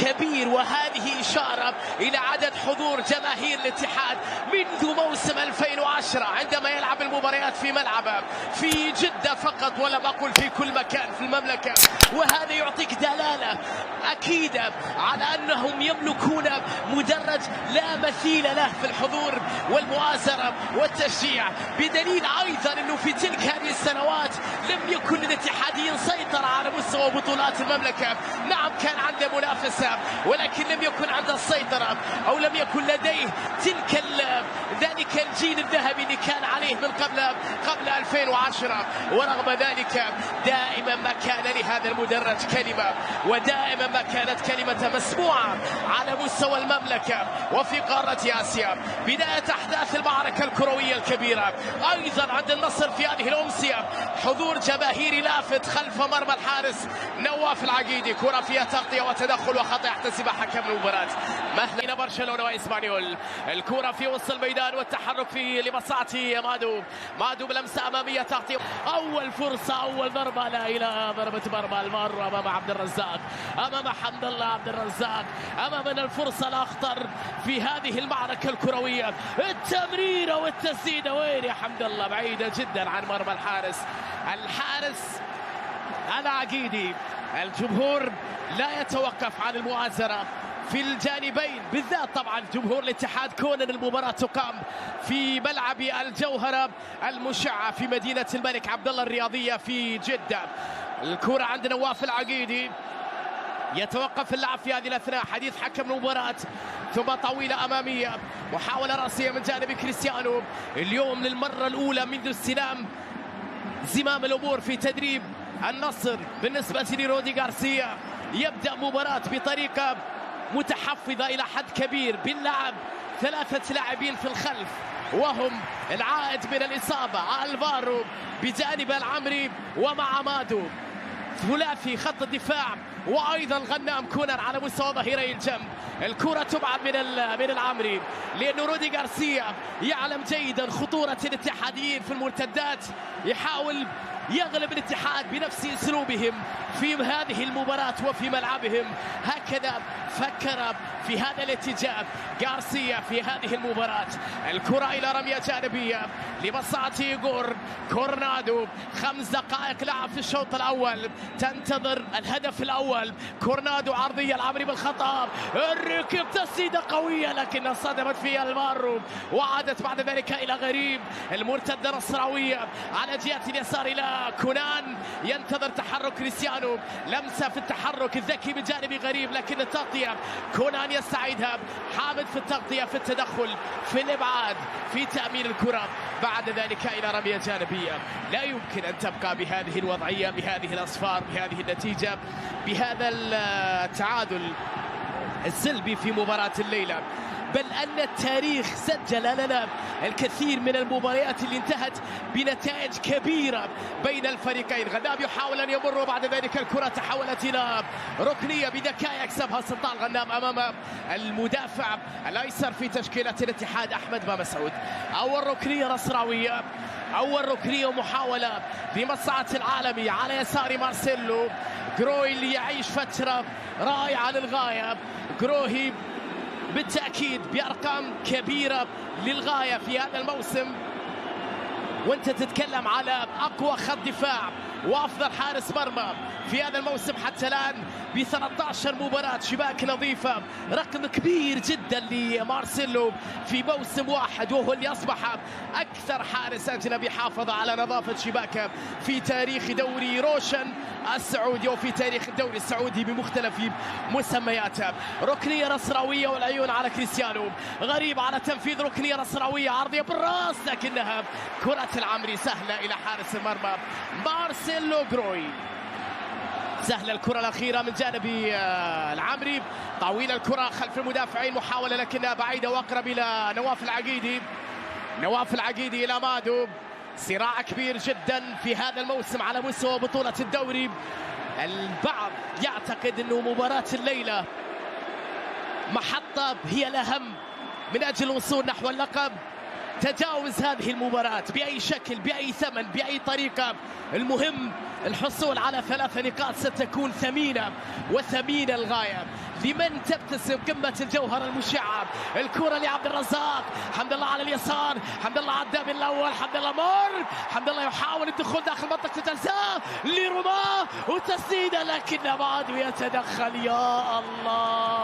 كبير، وهذه إشارة إلى عدد حضور جماهير الاتحاد منذ موسم 2010 عندما يلعب المباريات في ملعبه في جدة فقط، ولم أقل في كل مكان في المملكة. وهذا يعطيك دلالة أكيدة على أنهم يملكون مدرج لا مثيل له في الحضور والمؤازرة والتشجيع، بدليل أيضا أنه في تلك هذه السنوات لم يكن الاتحادي يسيطر على مستوى بطولات المملكة. نعم كان عنده منافسة، ولكن لم يكن عنده السيطرة، أو لم يكن لديه ذلك الجيل الذهبي اللي كان عليه من قبل 2010. ورغم ذلك دائما ما كان لهذا المدرج كلمة، ودائما ما كانت كلمة مسموعة على مستوى المملكة وفي قارة آسيا. بداية أحداث المعركة الكروية الكبيرة أيضا عند النصر في هذه الأمسية، حضور جماهيري لافت خلف مرمى الحارس نواف العقيدي. كرة فيها تغطية وتدخل وخطأ يحتسبها حكم المباراة مهلا برشلونة وإسبانيول. الكرة في وسط الميدان والتحرك في لمصلحة مادو بلمسة أمامية تغطية. أول فرصة، أول ضربة، لا إلى ضربة مرمى المرة أمام عبد الرزاق، أمام حمد الله عبد الرزاق. أمامنا الفرصة الأخطر في هذه المعركة الكروية، التمريرة والتسديدة. وين يا حمد الله؟ بعيدة جدا عن مرمى الحارس العقيدي. الجمهور لا يتوقف عن المؤازرة في الجانبين، بالذات طبعا جمهور الاتحاد، كون المباراة تقام في ملعب الجوهرة المشعة في مدينة الملك عبد الله الرياضية في جدة. الكرة عند نواف العقيدي، يتوقف اللعب في هذه الأثناء حديث حكم المباراة، ثم طويلة أمامية، محاولة رأسية من جانب كريستيانو. اليوم للمرة الأولى منذ استلام زمام الأمور في تدريب النصر بالنسبة لرودي غارسيا، يبدأ مباراة بطريقة متحفظة إلى حد كبير، باللعب 3 لاعبين في الخلف، وهم العائد من الإصابة ألفارو بجانب العمري ومع مادو، ثلاثي خط الدفاع، وايضا غنام كونر على مستوى ظهيري الجنب. الكرة تبعد من العمري، لانه رودي غارسيا يعلم جيدا خطورة الاتحاديين في المرتدات، يحاول يغلب الاتحاد بنفس اسلوبهم في هذه المباراة وفي ملعبهم. هكذا فكر في هذا الاتجاه غارسيا في هذه المباراة. الكرة إلى رمية جانبية لمصلحة إيغور كورنادو. 5 دقائق لعب في الشوط الأول، تنتظر الهدف الأول. كورنادو عرضية العمري بالخطأ، الركب تسديدة قوية لكنها صدمت في المارو، وعادت بعد ذلك إلى غريب. المرتدة نصراوية على جهة اليسار إلى كونان، ينتظر تحرك كريستيانو، لمسة في التحرك الذكي بجانب غريب، لكن التغطية كونان يستعيدها. حامد في التغطية، في التدخل، في الإبعاد، في تأمين الكرة، بعد ذلك إلى رمية جانبية. لا يمكن أن تبقى بهذه الوضعية، بهذه الأصفار، بهذه النتيجة، بهذا التعادل السلبي في مباراة الليلة، بل أن التاريخ سجل لنا الكثير من المباريات اللي انتهت بنتائج كبيرة بين الفريقين. غنام يحاول أن يمر، وبعد ذلك الكرة تحولت إلى ركنية بذكاء يكسبها سلطان غنام أمام المدافع الأيسر في تشكيلة الاتحاد أحمد مسعود. أول ركنية نصراوية، أول ركنية محاولة لمصلحة العالمي على يسار مارسيلو جروي، اللي يعيش فترة رائعة للغاية. جروهي بالتأكيد بأرقام كبيرة للغاية في هذا الموسم، وانت تتكلم على أقوى خط دفاع وأفضل حارس مرمى في هذا الموسم حتى الآن ب 13 مباراة شباك نظيفة، رقم كبير جدا لمارسيلو في موسم واحد، وهو اللي أصبح أكثر حارس أجنبي حافظ على نظافة شباكه في تاريخ دوري روشن السعودي وفي تاريخ الدوري السعودي بمختلف مسمياته. ركنية نصراوية والعيون على كريستيانو، غريب على تنفيذ ركنية نصراوية عرضية بالراس، لكنها كرة العمري سهلة إلى حارس المرمى مارسيلو جروي. سهلة الكرة الأخيرة من جانب العمري، طويلة الكرة خلف المدافعين، محاولة لكنها بعيدة وأقرب إلى نواف العقيدي إلى مادو. صراع كبير جدا في هذا الموسم على مستوى بطولة الدوري. البعض يعتقد أنه مباراة الليلة محطة هي الأهم من أجل الوصول نحو اللقب. تجاوز هذه المباراة بأي شكل، بأي ثمن، بأي طريقة، المهم الحصول على 3 نقاط ستكون ثمينة وثمينة للغاية. لمن تبتسم قمة الجوهرة المشعة. الكرة لعبد الرزاق، حمد الله على اليسار، حمد الله عدى بالأول، حمد الله مر، حمد الله يحاول الدخول داخل منطقة الجزاء لرماه وتسديدة لكن بعد يتدخل. يا الله،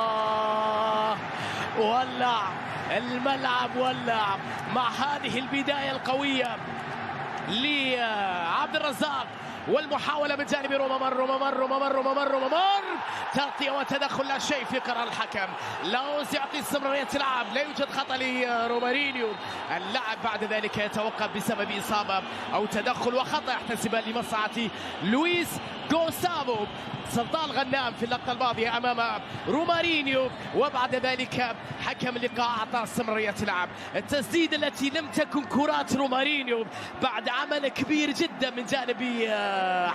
ولع الملعب، ولع مع هذه البداية القوية لعبد الرزاق والمحاولة من جانب روما. مر تغطية وتدخل، لا شيء في قرار الحكم. لاوز يعطي استمرارية اللعب، لا يوجد خطأ لرومارينيو. اللاعب بعد ذلك يتوقف بسبب إصابة أو تدخل وخطأ يحتسبه لمصلحة لويس غوسافو. سلطان غنام في اللقطة الماضية أمام رومارينيو، وبعد ذلك حكم اللقاء أعطى استمرارية اللعب. التسديدة التي لم تكن كرات رومارينيو بعد عمل كبير جدا من جانب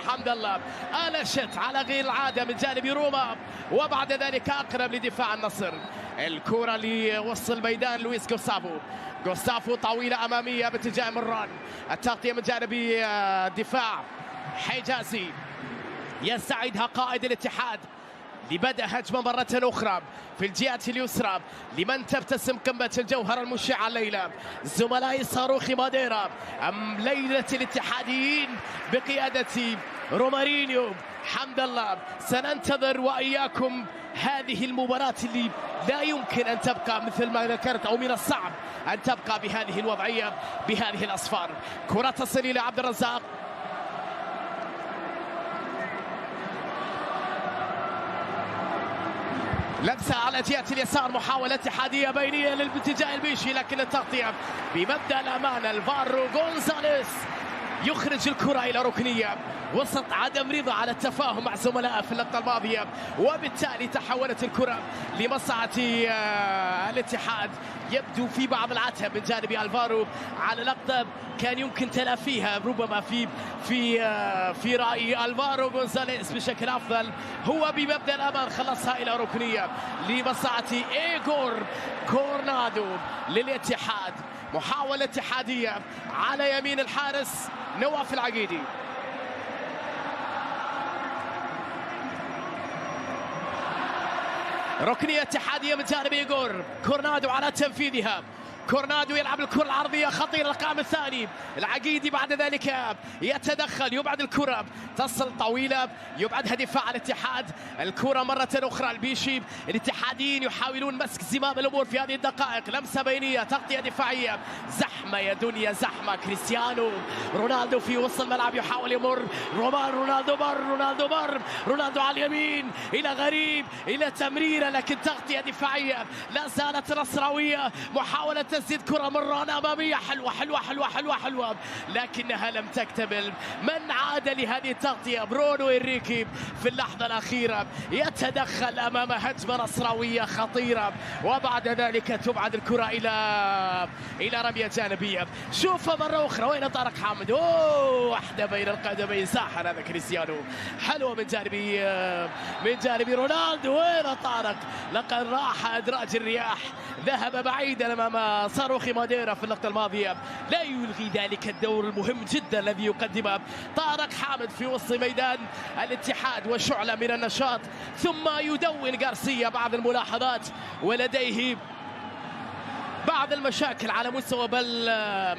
حمد الله، آلشت على غير العادة من جانب روما، وبعد ذلك أقرب لدفاع النصر. الكرة لوسط الميدان لويس غوسافو طويلة أمامية باتجاه مران. التغطية من جانب الدفاع حجازي، يستعيدها قائد الاتحاد لبدء هجمة مرة أخرى في الجهة اليسرى لمن تبتسم قمة الجوهرة المشعة الليلة. زملائي صاروخ ماديرا أم ليلة الاتحاديين بقيادة رومارينيو حمد الله. سننتظر وإياكم هذه المباراة اللي لا يمكن أن تبقى مثل ما ذكرت، أو من الصعب أن تبقى بهذه الوضعية بهذه الأصفار. كرة تصل إلى عبد الرزاق، لمسة على جهة اليسار، محاولة اتحادية بينية للاتجاه البيشي، لكن التغطية بمبدأ الأمان. الفارو غونزاليس يخرج الكرة إلى ركنية وسط عدم رضا على التفاهم مع زملائه في اللقطة الماضية، وبالتالي تحولت الكرة لمصلحة الاتحاد. يبدو في بعض العتب من جانب الفارو على لقطة كان يمكن تلافيها ربما في رأي الفارو غونزاليس بشكل أفضل. هو بمبدأ الأمان خلصها إلى ركنية لمصلحة إيغور كورنادو للاتحاد. محاولة اتحادية على يمين الحارس نواف العقيدي. ركنية اتحادية من جانب إيغور كورنادو على تنفيذها. كورنادو يلعب الكرة العرضية خطيرة، القائم الثاني العقيدي بعد ذلك يتدخل يبعد الكرة، تصل طويلة يبعدها دفاع الاتحاد. الكرة مرة أخرى البيشي. الاتحاديين يحاولون مسك زمام الأمور في هذه الدقائق. لمسة بينية، تغطية دفاعية، زحمة يا دنيا زحمة. كريستيانو رونالدو في وسط الملعب يحاول يمر، رونالدو على اليمين إلى غريب إلى تمريرة، لكن تغطية دفاعية لا زالت نصراوية. محاولة تسديد كرة مرة أمامية حلوة لكنها لم تكتمل. من عاد لهذه التغطية؟ برونو إنريكي في اللحظة الأخيرة يتدخل أمام هجمة نصراوية خطيرة، وبعد ذلك تبعد الكرة إلى رمية جانبية. شوفها مرة أخرى، وين طارق حامد؟ واحدة بين القدمين، ساحر هذا كريستيانو، حلوة من جانب رونالدو. وين طارق؟ لقد راح أدراج الرياح، ذهب بعيدا أمام صاروخ ماديرا في اللقطة الماضية. لا يلغي ذلك الدور المهم جدا الذي يقدمه طارق حامد في وسط ميدان الاتحاد، وشعلة من النشاط. ثم يدون غارسيا بعض الملاحظات، ولديه بعض المشاكل على مستوى، بل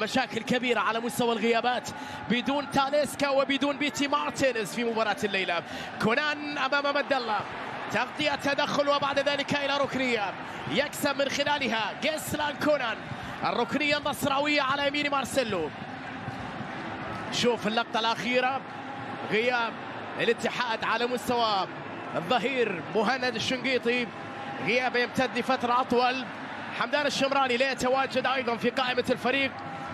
مشاكل كبيرة على مستوى الغيابات، بدون تاليسكا وبدون بيتي مارتينيز في مباراة الليلة. كونان أمام مد الله، تغطية تدخل وبعد ذلك إلى ركنية يكسب من خلالها جيسلان كونان. الركنية النصراوية على يمين مارسيلو. شوف اللقطة الأخيرة، غياب الاتحاد على مستوى الظهير مهند الشنقيطي، غياب يمتد لفترة أطول. حمدان الشمراني لا يتواجد أيضا في قائمة الفريق.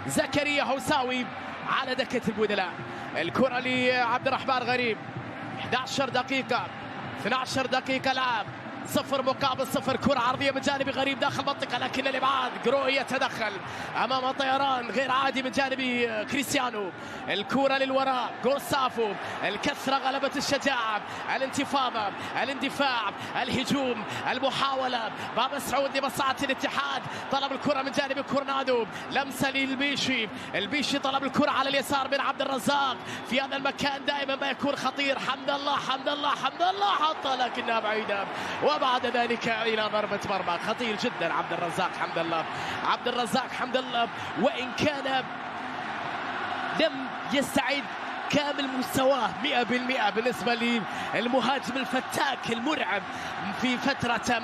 زكريا هوساوي على دكة البدلاء. الكرة لعبد الرحمن غريب، 11 دقيقة 12 دقيقة لعب، 0-0. كرة عرضية من جانب غريب داخل المنطقة، لكن الإبعاد. جروي يتدخل أمام طيران غير عادي من جانب كريستيانو. الكرة للوراء، غوسافو. الكثرة غلبت الشجاعة، الانتفاضة، الاندفاع، الهجوم، المحاولة. باب سعود لمصلحة الاتحاد، طلب الكرة من جانب كورنادو، لمسة للبيشي. البيشي طلب الكرة على اليسار من عبد الرزاق. في هذا المكان دائما ما يكون خطير حمد الله حط لكنها بعيدة، وبعد ذلك إلى ضربة مرمى. خطير جدا عبد الرزاق حمد الله، عبد الرزاق حمد الله، وإن كان لم يستعد كامل مستواه 100% بالنسبة للمهاجم الفتاك المرعب في فترة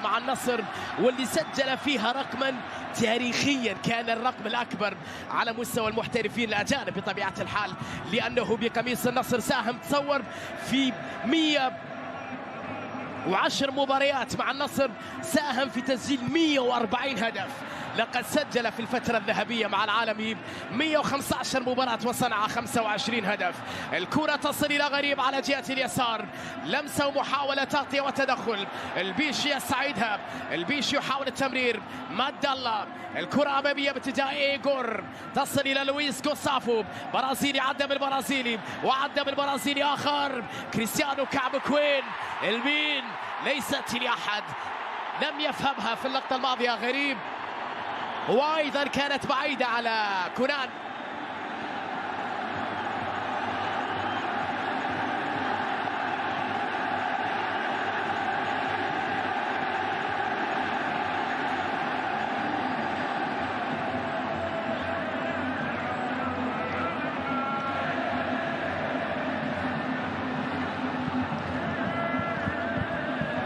مع النصر، واللي سجل فيها رقما تاريخيا كان الرقم الأكبر على مستوى المحترفين الأجانب بطبيعة الحال، لأنه بقميص النصر ساهم تصور في 110 مباريات مع النصر، ساهم في تسجيل 140 هدف. لقد سجل في الفترة الذهبية مع العالمي 115 مباراة وصنع 25 هدف. الكرة تصل إلى غريب على جهة اليسار، لمسة ومحاولة تغطية وتدخل. البيشي يستعيدها، البيشي يحاول التمرير، مد الله، الكرة أمامية باتجاه إيغور، تصل إلى لويس جوسافو، برازيلي عدى بالبرازيلي وعدى بالبرازيلي آخر، كريستيانو كعب كوين، المين ليست لأحد، لم يفهمها في اللقطة الماضية غريب، وأيضا كانت بعيدة على كونان.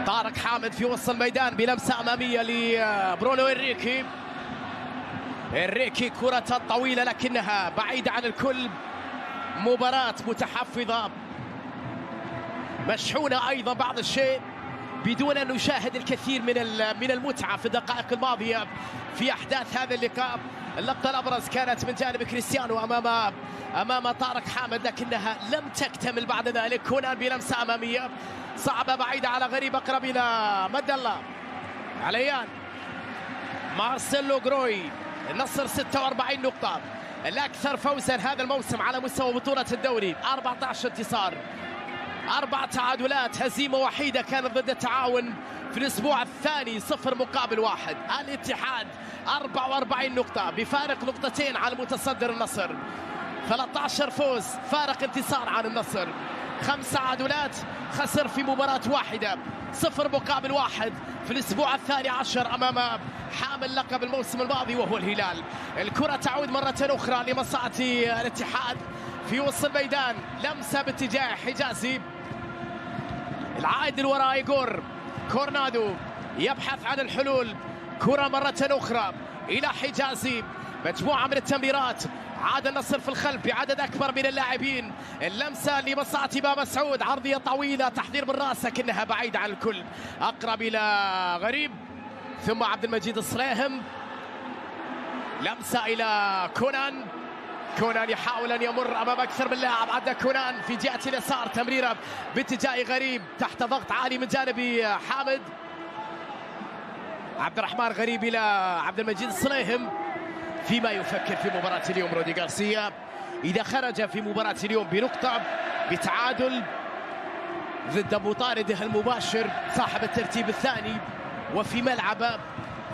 طارق حامد في وسط الميدان بلمسة أمامية لبرونو إنريكي. إنريكي كرة طويلة لكنها بعيدة عن الكل. مباراة متحفظة مشحونة أيضا بعض الشيء، بدون أن نشاهد الكثير من المتعة في الدقائق الماضية في أحداث هذا اللقاء. اللقطة الأبرز كانت من جانب كريستيانو أمام طارق حامد، لكنها لم تكتمل بعد ذلك. كونان بلمسة أمامية صعبة بعيدة على غريب، أقرب إلى مد الله عليان. مارسيلو جروي، النصر 46 نقطة، الأكثر فوزا هذا الموسم على مستوى بطولة الدوري، 14 انتصار، 4 تعادلات، هزيمة وحيدة كانت ضد التعاون في الأسبوع الثاني 0-1. الاتحاد 44 نقطة بفارق نقطتين على المتصدر النصر، 13 فوز فارق انتصار عن النصر، 5 تعادلات، خسر في مباراة واحدة 0-1 في الأسبوع الثاني عشر أمام حامل لقب الموسم الماضي وهو الهلال. الكرة تعود مرة أخرى لمصلحة الاتحاد في وسط الميدان، لمسة باتجاه حجازي، العائد للوراء إيغور كورنادو يبحث عن الحلول. كرة مرة أخرى إلى حجازي، مجموعة من التمريرات، عاد النصر في الخلف بعدد أكبر من اللاعبين. اللمسة لمصلحة بابا سعود، عرضية طويلة، تحضير من راسه لكنها بعيدة عن الكل، أقرب إلى غريب، ثم عبد المجيد الصليهم، لمسة إلى كونان. كونان يحاول أن يمر أمام أكثر من لاعب، عدى كونان في جهة اليسار، تمريرة باتجاه غريب تحت ضغط عالي من جانب حامد. عبد الرحمن غريب إلى عبد المجيد الصليهم، فيما يفكر في مباراة اليوم رودي غارسيا. إذا خرج في مباراة اليوم بنقطة بتعادل ضد مطارده المباشر صاحب الترتيب الثاني وفي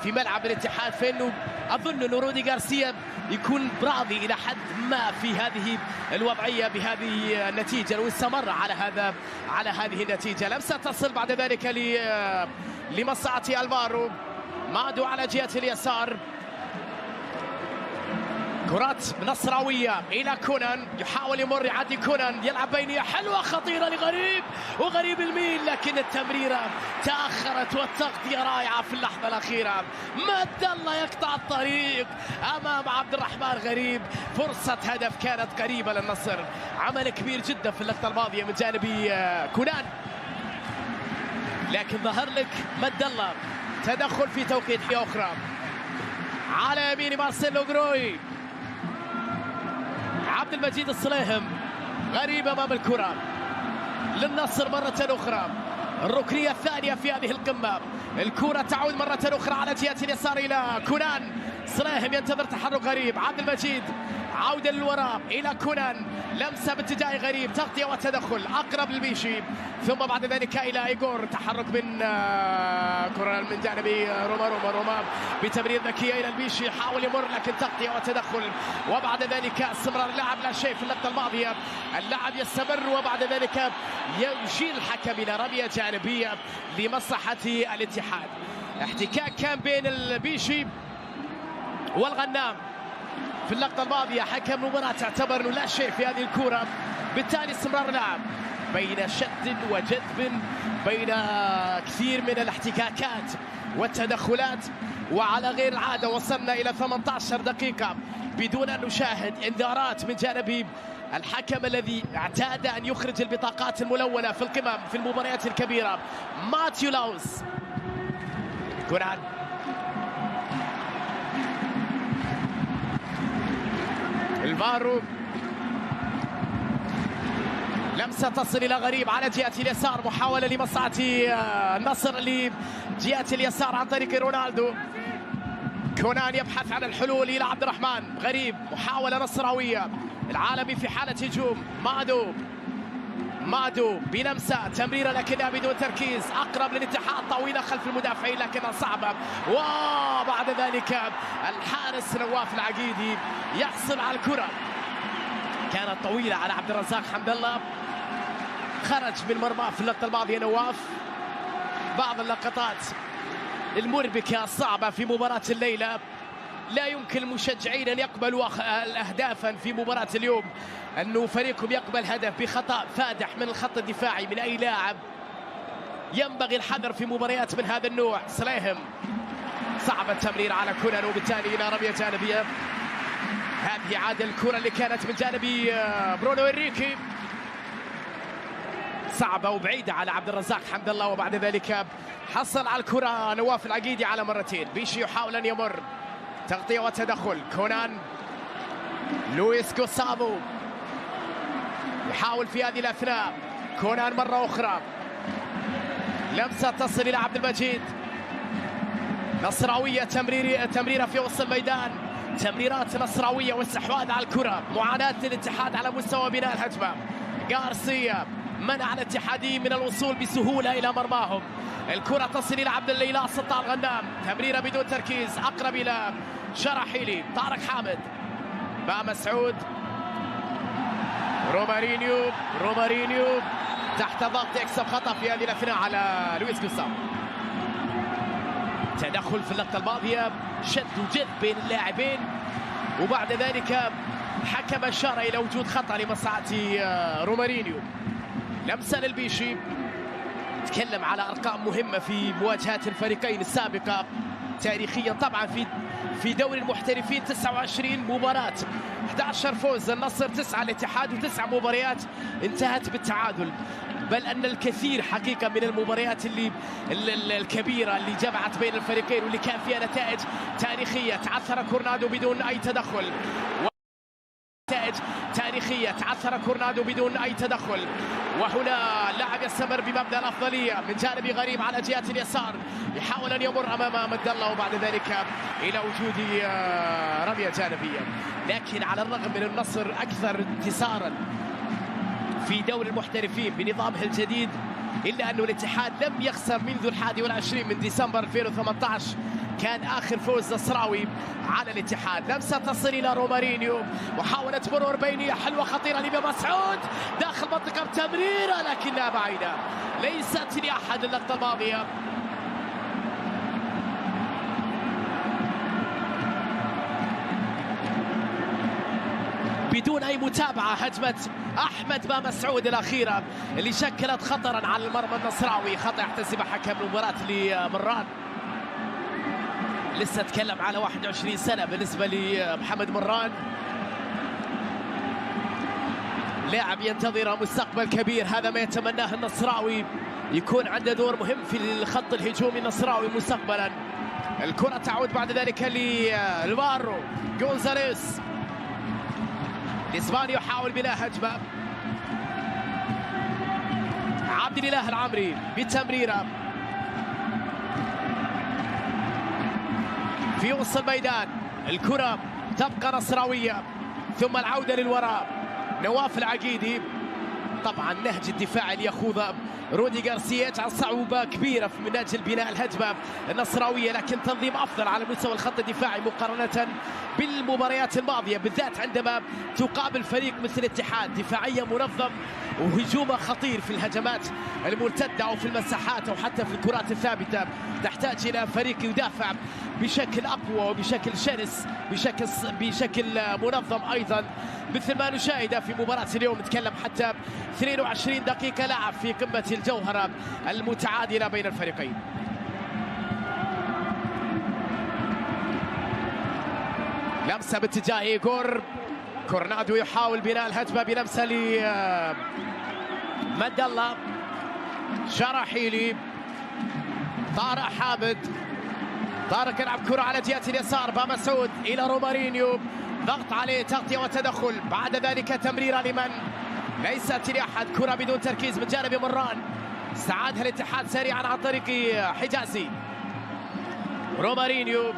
ملعب الاتحاد، فإنه أظن أن رودي غارسيا يكون راضي إلى حد ما في هذه الوضعية بهذه النتيجة لو استمر على هذه النتيجة. لمسة تصل بعد ذلك لمصلحة الفارو، مادو على جهة اليسار، كرات نصراوية إلى كونان، يحاول يمر يعدي كونان، يلعب بينية حلوة خطيرة لغريب، وغريب الميل، لكن التمريرة تأخرت والتغطية رائعة في اللحظة الأخيرة. مد الله يقطع الطريق أمام عبد الرحمن غريب، فرصة هدف كانت قريبة للنصر، عمل كبير جدا في اللقطة الماضية من جانب كونان، لكن ظهر لك مد الله، تدخل في توقيت أخرى على يمين مارسيلو جروي، عبد المجيد الصليهم، غريب امام الكره للنصر مره اخرى. الركنيه الثانيه في هذه القمه، الكره تعود مره اخرى على جهه اليسار الى كونان، سلاهم ينتظر تحرك غريب. عبد المجيد عودة للوراء إلى كونان، لمسة باتجاه غريب، تغطية وتدخل أقرب للبيشي، ثم بعد ذلك إلى إيغور، تحرك من كرة من جانب روما بتمرير ذكية إلى البيشي، حاول يمر لكن تغطية وتدخل، وبعد ذلك استمرار اللاعب لا شيء في اللقطة الماضية. اللاعب يستمر وبعد ذلك يشيل الحكم إلى رمية جانبية لمصلحة الاتحاد. احتكاك كان بين البيشي والغنام في اللقطة الماضية، حكم المباراة اعتبر انه لا شيء في هذه الكرة، بالتالي استمرار اللعب بين شد وجذب، بين كثير من الاحتكاكات والتدخلات، وعلى غير العادة وصلنا إلى 18 دقيقة بدون أن نشاهد انذارات من جانب الحكم الذي اعتاد أن يخرج البطاقات الملونة في القمم في المباريات الكبيرة، ماتيو لاوس. كونان الفارو، لمسة تصل إلى غريب على جهة اليسار، محاولة لمصلحة النصر لجهة اليسار عن طريق رونالدو. كونان يبحث عن الحلول إلى عبد الرحمن غريب، محاولة نصراوية، العالمي في حالة هجوم. مادو بلمسة تمريرة لكنها بدون تركيز، أقرب للاتحاد، طويلة خلف المدافعين لكنها صعبة، وبعد ذلك الحارس نواف العقيدي يحصل على الكرة، كانت طويلة على عبد الرزاق حمد الله، خرج من مرماه في اللقطة الماضية نواف. بعض اللقطات المربكة الصعبة في مباراة الليلة، لا يمكن المشجعين أن يقبلوا أهدافا في مباراة اليوم، أنه فريقهم يقبل هدف بخطأ فادح من الخط الدفاعي من أي لاعب. ينبغي الحذر في مباريات من هذا النوع. سلاهم صعب التمرير على كونان، وبالتالي إلى رمية جانبية. هذه عادة الكرة اللي كانت من جانب برونو إنريكي، صعبة وبعيدة على عبد الرزاق حمد الله، وبعد ذلك حصل على الكرة نواف العقيدي على مرتين. بيشي يحاول أن يمر، تغطية وتدخل. كونان، لويس جوسافو يحاول في هذه الأثناء. كونان مرة أخرى، لمسة تصل إلى عبد المجيد، نصراوية، تمريرة في وسط الميدان، تمريرات نصراوية واستحواذ على الكرة، معاناة الاتحاد على مستوى بناء الهجمة. غارسيا منع الاتحادي من الوصول بسهولة إلى مرماهم. الكرة تصل إلى عبد الليلى سلطان غنام، تمريرة بدون تركيز، أقرب إلى شرحيلي. طارق حامد، مسعود، رومارينيو تحت ضغط، يكسب خطأ في هذه الأثناء على لويس جوسافو. تدخل في اللقطة الماضية، شد وجذب بين اللاعبين، وبعد ذلك حكم أشار إلى وجود خطأ لمصلحة رومارينيو. لمسة للبيشي، تكلم على أرقام مهمة في مواجهات الفريقين السابقة تاريخيا. طبعا في دوري المحترفين 29 مباراة، 11 فوز النصر، 9 الاتحاد، و9 مباريات انتهت بالتعادل. بل أن الكثير حقيقة من المباريات الكبيرة اللي جمعت بين الفريقين واللي كان فيها نتائج تاريخية، تعثر كورنادو بدون أي تدخل، نتائج تاريخية، تعثر كورنادو بدون أي تدخل. وهنا اللاعب يستمر بمبدأ الأفضلية من جانب غريب على جهة اليسار، يحاول أن يمر أمام مد الله، وبعد ذلك إلى وجود رمية جانبية. لكن على الرغم من النصر أكثر انتصارا في دوري المحترفين بنظامه الجديد، إلا أن الاتحاد لم يخسر منذ 21 من ديسمبر 2018، كان آخر فوز نصراوي على الاتحاد. لمسة تصل إلى رومارينيو، محاولة مرور بينية حلوة خطيرة لمسعود داخل منطقة تمريرة لكنها بعيدة، ليست لأحد اللقطة الماضية. بدون أي متابعة هجمة أحمد مسعود الأخيرة اللي شكلت خطرا على المرمى النصراوي. خطأ يحتسب حكم المباراة لمران، لسه اتكلم على 21 سنة بالنسبة لمحمد مران، لاعب ينتظر مستقبل كبير. هذا ما يتمناه النصراوي، يكون عنده دور مهم في الخط الهجومي النصراوي مستقبلا. الكرة تعود بعد ذلك للبارو جونزاليس، الإسباني يحاول بناء هجمة. عبد الاله العمري بالتمريرة في وسط الميدان، الكرة تبقى نصراوية، ثم العودة للوراء. نواف العقيدي، طبعا نهج الدفاع اللي يخوضه رودي غارسيا يجعل صعوبة كبيرة من أجل بناء الهجمة النصراوية، لكن تنظيم أفضل على مستوى الخط الدفاعي مقارنة بالمباريات الماضية، بالذات عندما تقابل فريق مثل الاتحاد دفاعيا منظم وهجومه خطير في الهجمات المرتدة أو في المساحات أو حتى في الكرات الثابتة. تحتاج إلى فريق يدافع بشكل أقوى وبشكل شرس، بشكل منظم أيضا، مثل ما نشاهد في مباراة اليوم. نتكلم حتى 22 دقيقة لعب في قمة الجوهرة المتعادلة بين الفريقين. لمسة باتجاه إيغور كورنادو، يحاول بناء الهجمة بلمسة لمد الله شراحيلي. طارق حامد، طارق يلعب كرة على جهة اليسار، بامسعود إلى رومارينيو، ضغط عليه، تغطية وتدخل، بعد ذلك تمريرة لمن ليس اتحاد، كرة بدون تركيز من جانب مران، استعادها الاتحاد سريعا عن طريق حجازي. رومارينيو،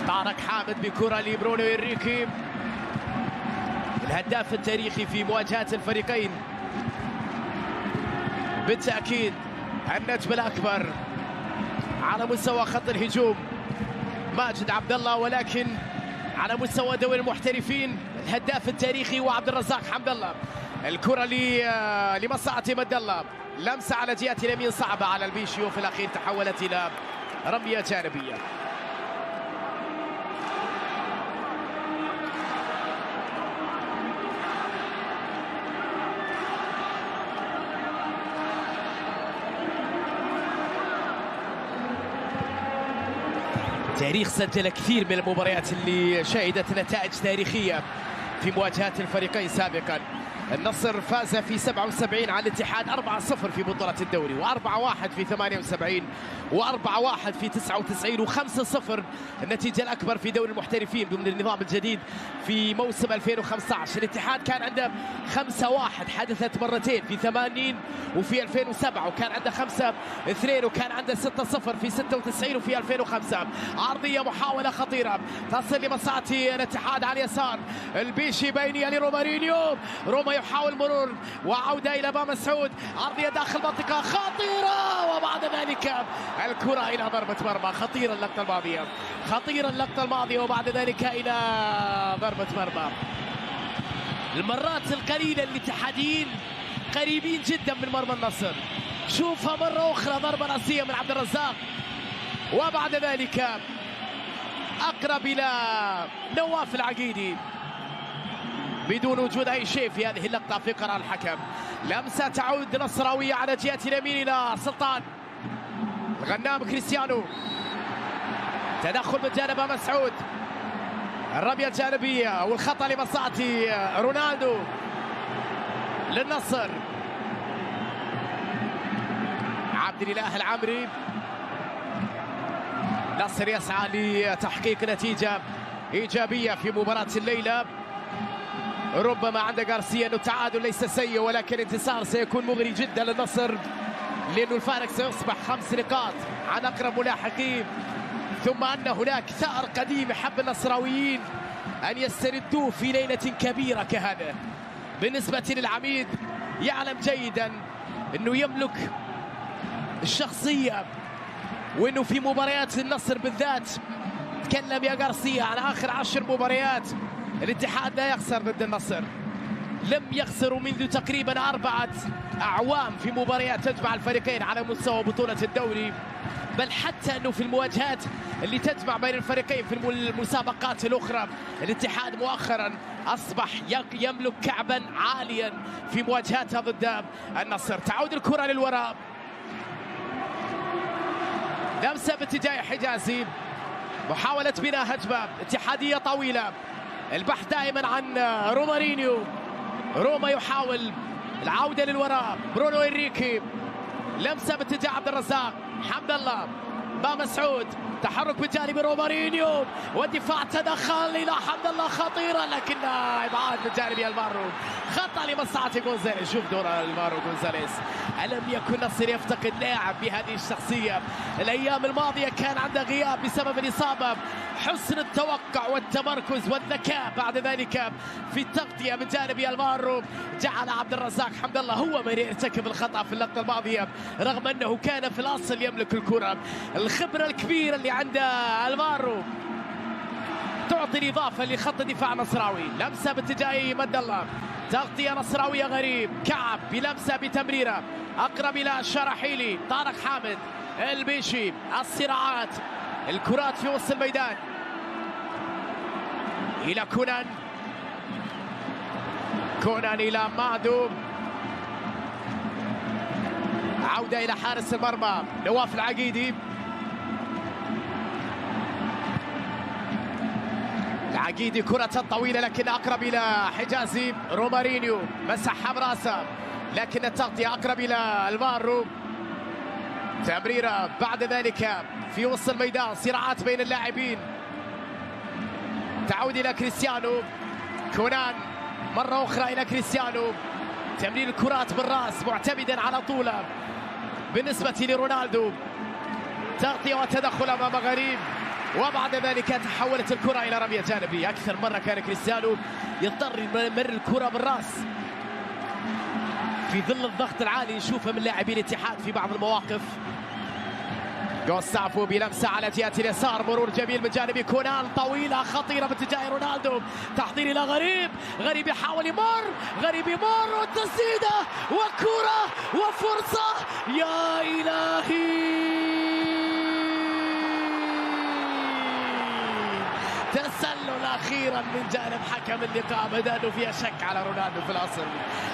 طارق حامد بكرة لبرونو إنريكي، الهداف التاريخي في مواجهات الفريقين بالتأكيد، النجم الأكبر على مستوى خط الهجوم ماجد عبد الله، ولكن على مستوى دوري المحترفين الهداف التاريخي وعبد الرزاق حمد الله. الكرة لمصلحة مد الله، لمسة على جهة اليمين صعبة على البيشي، وفي الأخير تحولت إلى رمية جانبية. تاريخ سجل كثير من المباريات اللي شهدت نتائج تاريخية في مواجهات الفريقين سابقا. النصر فاز في 77 على الاتحاد 4-0 في بطولة الدوري، و4-1 في 78، و4-1 في 99، و5-0 النتيجة الأكبر في دوري المحترفين ضمن النظام الجديد في موسم 2015. الاتحاد كان عنده 5-1 حدثت مرتين في 80 وفي 2007، وكان عنده 5-2، وكان عنده 6-0 في 96 وفي 2005. عرضية محاولة خطيرة تصل لمصلحة الاتحاد على اليسار، البيشي بينية لرومارينيو، روما يحاول مرور وعودة إلى بامسعود، عرضية داخل منطقة خطيرة، وبعد ذلك الكرة إلى ضربة مرمى. خطيرة اللقطة الماضية، خطيرة اللقطة الماضية، وبعد ذلك إلى ضربة مرمى. المرات القليلة الاتحاديين قريبين جدا من مرمى النصر. شوفها مرة أخرى ضربة رأسية من عبد الرزاق، وبعد ذلك أقرب إلى نواف العقيدي بدون وجود أي شيء في هذه اللقطة في قرار الحكم. لمسة تعود نصراوية على جهة اليمين إلى سلطان الغنام كريستيانو، تدخل من جانب مسعود، الرمية الجانبية والخطأ لمصلحة رونالدو للنصر. عبد الإله العمري، نصر يسعى لتحقيق نتيجة إيجابية في مباراة الليلة. ربما عند غارسيا انه التعادل ليس سيء، ولكن انتصار سيكون مغري جدا للنصر، لانه الفارق سيصبح 5 نقاط عن اقرب ملاحقين، ثم ان هناك ثأر قديم يحب النصراويين ان يستردوه في ليله كبيره كهذا. بالنسبه للعميد يعلم جيدا انه يملك الشخصيه، وانه في مباريات النصر بالذات، تكلم يا غارسيا عن اخر 10 مباريات الاتحاد لا يخسر ضد النصر، لم يخسروا منذ تقريبا 4 أعوام في مباريات تجمع الفريقين على مستوى بطولة الدوري، بل حتى أنه في المواجهات اللي تجمع بين الفريقين في المسابقات الأخرى الاتحاد مؤخرا أصبح يملك كعبا عاليا في مواجهاتها ضد النصر. تعود الكرة للوراء، لمسة باتجاه حجازي، محاولة بناء هجمة اتحادية طويلة، البحث دائما عن رومارينيو. روما يحاول العودة للوراء، برونو إنريكي، لمسة باتجاه عبد الرزاق حمد الله، ما مسعود، تحرك بجانب رومارينيو والدفاع تدخل الى حمد الله خطيره لكنها ابعاد من جانب المارو، خطا لمصلحه غونزاليس. شوف دور المارو غونزاليس، الم يكن نصر يفتقد لاعب بهذه الشخصيه؟ الايام الماضيه كان عنده غياب بسبب الاصابه، حسن التوقع والتمركز والذكاء بعد ذلك في التغطيه من جانب المارو جعل عبد الرزاق حمد الله هو من يرتكب الخطا في اللقطه الماضيه، رغم انه كان في الاصل يملك الكره. الخبره الكبيره اللي عند المارو تعطي الاضافه لخط دفاع نصراوي. لمسه باتجاه مد الله، تغطيه نصراويه غريب، كعب بلمسه بتمريره اقرب الى الشراحيلي، طارق حامد، البيشي، الصراعات، الكرات في وسط الميدان الى كونان، كونان الى مادو، عوده الى حارس المرمى نواف العقيدي، العقيدي كرة طويلة لكن أقرب إلى حجازي، رومارينيو مسحها براسه لكن التغطية أقرب إلى المارو، تمريرة بعد ذلك في وسط الميدان، صراعات بين اللاعبين، تعود إلى كريستيانو، كونان مرة أخرى إلى كريستيانو، تمرير الكرات بالراس معتمدا على طوله بالنسبة لرونالدو، تغطية وتدخل أمام غريب، وبعد ذلك تحولت الكرة إلى رمية جانبية. أكثر مرة كان كريستيانو يضطر يمر الكرة بالراس في ظل الضغط العالي نشوفه من لاعبين الاتحاد في بعض المواقف. جوستافو بلمسة على جهة اليسار، مرور جميل من جانب كونان، طويلة خطيرة باتجاه رونالدو، تحضير إلى غريب، غريب يحاول يمر، غريب يمر والتسديدة وكرة وفرصة، يا إلهي تسلل اخيرا من جانب حكم اللقاء، بدا انه فيها شك على رونالدو في الاصل.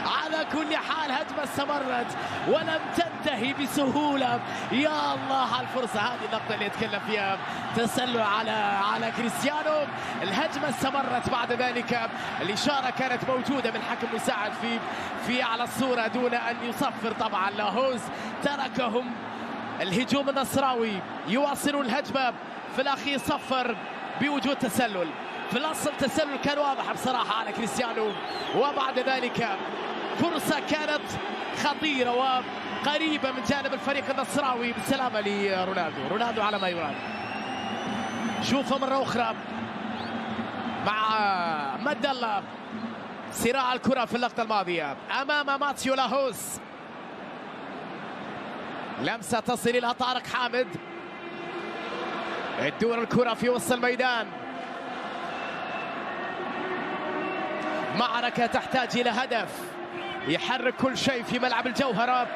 على كل حال هجمه استمرت ولم تنتهي بسهوله، يا الله على الفرصه، هذه اللقطه اللي يتكلم فيها، تسلل على كريستيانو. الهجمه استمرت بعد ذلك، الاشاره كانت موجوده من حكم مساعد في اعلى الصوره دون ان يصفر طبعا. لاهوز تركهم الهجوم النصراوي يواصلون الهجمه، في الاخير صفر بوجود تسلل. في الاصل تسلل كان واضح بصراحه على كريستيانو، وبعد ذلك فرصه كانت خطيره وقريبه من جانب الفريق النصراوي بالسلامه لرونالدو. رونالدو على ما يرام، شوفه مره اخرى مع مد الله، صراع الكره في اللقطه الماضيه امام ماتيو لاهوس، لمسه تصل الى طارق حامد، يدور الكرة في وسط الميدان، معركة تحتاج إلى هدف يحرك كل شيء في ملعب الجوهرة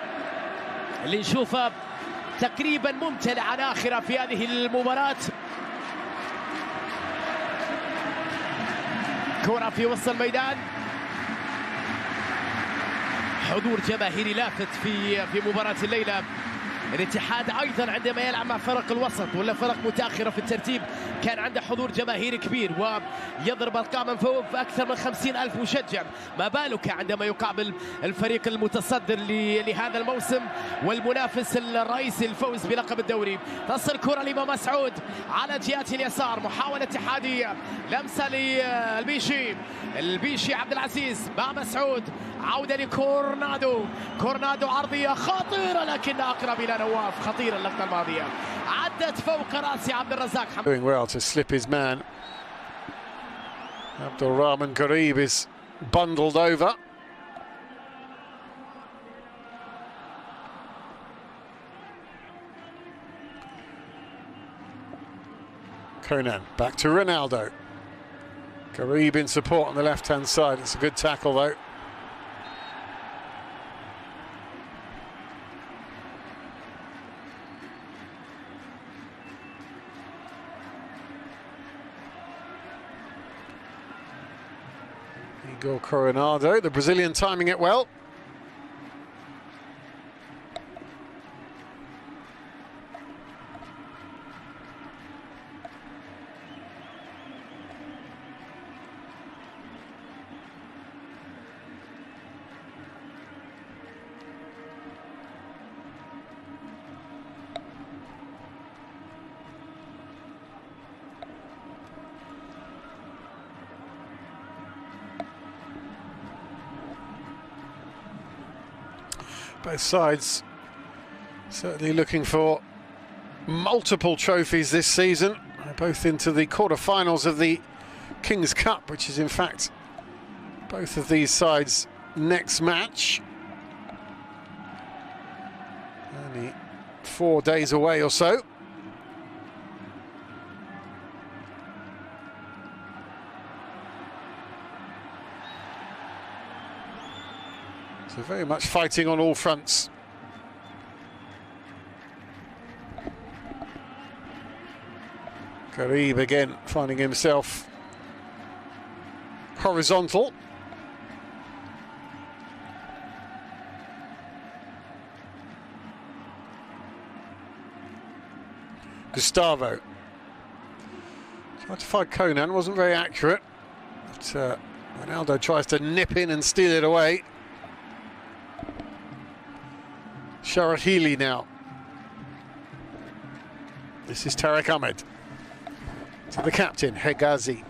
اللي نشوفه تقريبا ممتلئ عن آخره في هذه المباراة. كرة في وسط الميدان، حضور جماهيري لافت في مباراة الليلة. الاتحاد ايضا عندما يلعب مع فرق الوسط ولا فرق متاخره في الترتيب كان عنده حضور جماهيري كبير ويضرب ارقاما فوق اكثر من 50,000 مشجع، ما بالك عندما يقابل الفريق المتصدر لهذا الموسم والمنافس الرئيسي للفوز بلقب الدوري. تصل كره لما مسعود على جهه اليسار، محاوله اتحاديه، لمسه للبيشي، البيشي عبد العزيز مع مسعود، عوده لكورنادو، كورنادو عرضيه خطيره لكن اقرب الى نواف، خطيره اللقطه الماضيه، عدت فوق راس عبد الرزاق. Doing well to slip his man. Abdulrahman Garib is bundled over. Konan back to Ronaldo. Garib in support on the left-hand side. It's a good tackle though. Igor Coronado, the Brazilian, timing it well. Both sides certainly looking for multiple trophies this season. They're both into the quarter-finals of the King's Cup, which is in fact both of these sides' next match. Only 4 days away or so. So very much fighting on all fronts. Garib again finding himself horizontal. Gustavo tried to find Conan, wasn't very accurate, but Ronaldo tries to nip in and steal it away. Sharahili now. This is Tariq Ahmed to the captain, Hegazi.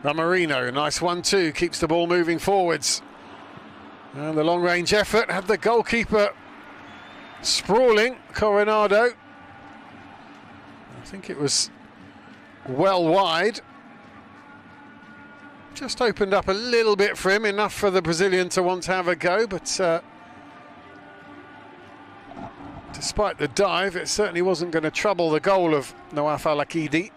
Ramarino, nice 1-2, keeps the ball moving forwards. And the long-range effort had the goalkeeper sprawling, Coronado. I think it was well wide. Just opened up a little bit for him, enough for the Brazilian to want to have a go, but despite the dive, it certainly wasn't going to trouble the goal of Nawaf Al-Akidi.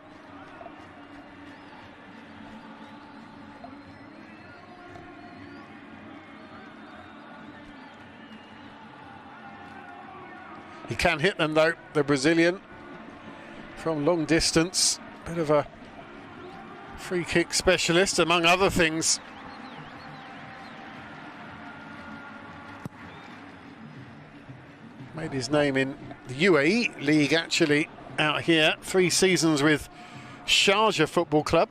He can hit them though, the Brazilian, from long distance. Bit of a free kick specialist, among other things. Made his name in the UAE League, actually, out here. 3 seasons with Sharjah Football Club.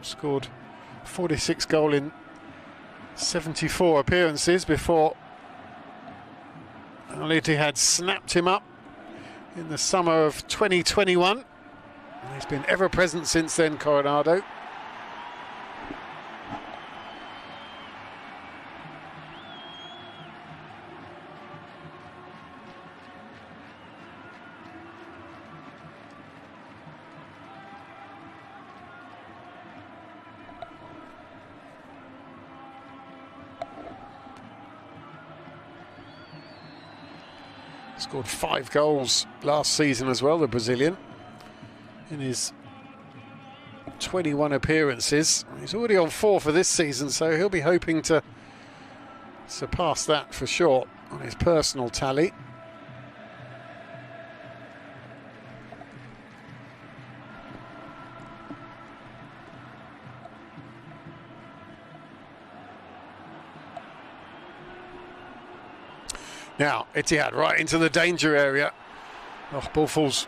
Scored 46 goals in 74 appearances before Ittihad snapped him up in the summer of 2021. And he's been ever present since then, Coronado. Scored 5 goals last season as well, the Brazilian, in his 21 appearances. He's already on 4 for this season, so he'll be hoping to surpass that for sure on his personal tally. Now, Ittihad right into the danger area. Oh, ball falls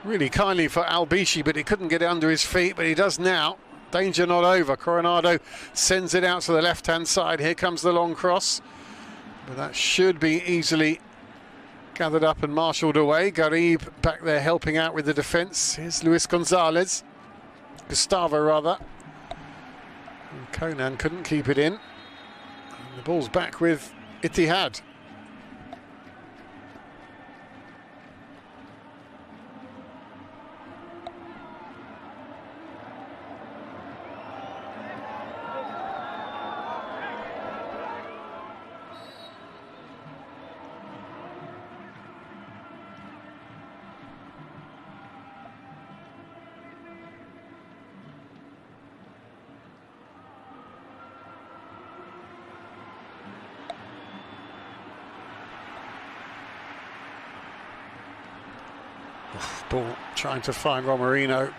really kindly for Al-Bishi, but he couldn't get it under his feet, but he does now. Danger not over. Coronado sends it out to the left-hand side. Here comes the long cross. But that should be easily gathered up and marshalled away. Garib back there helping out with the defence. Here's Luis Gonzalez. Gustavo, rather. And Conan couldn't keep it in. And the ball's back with Ittihad. Ball trying to find Ramarino.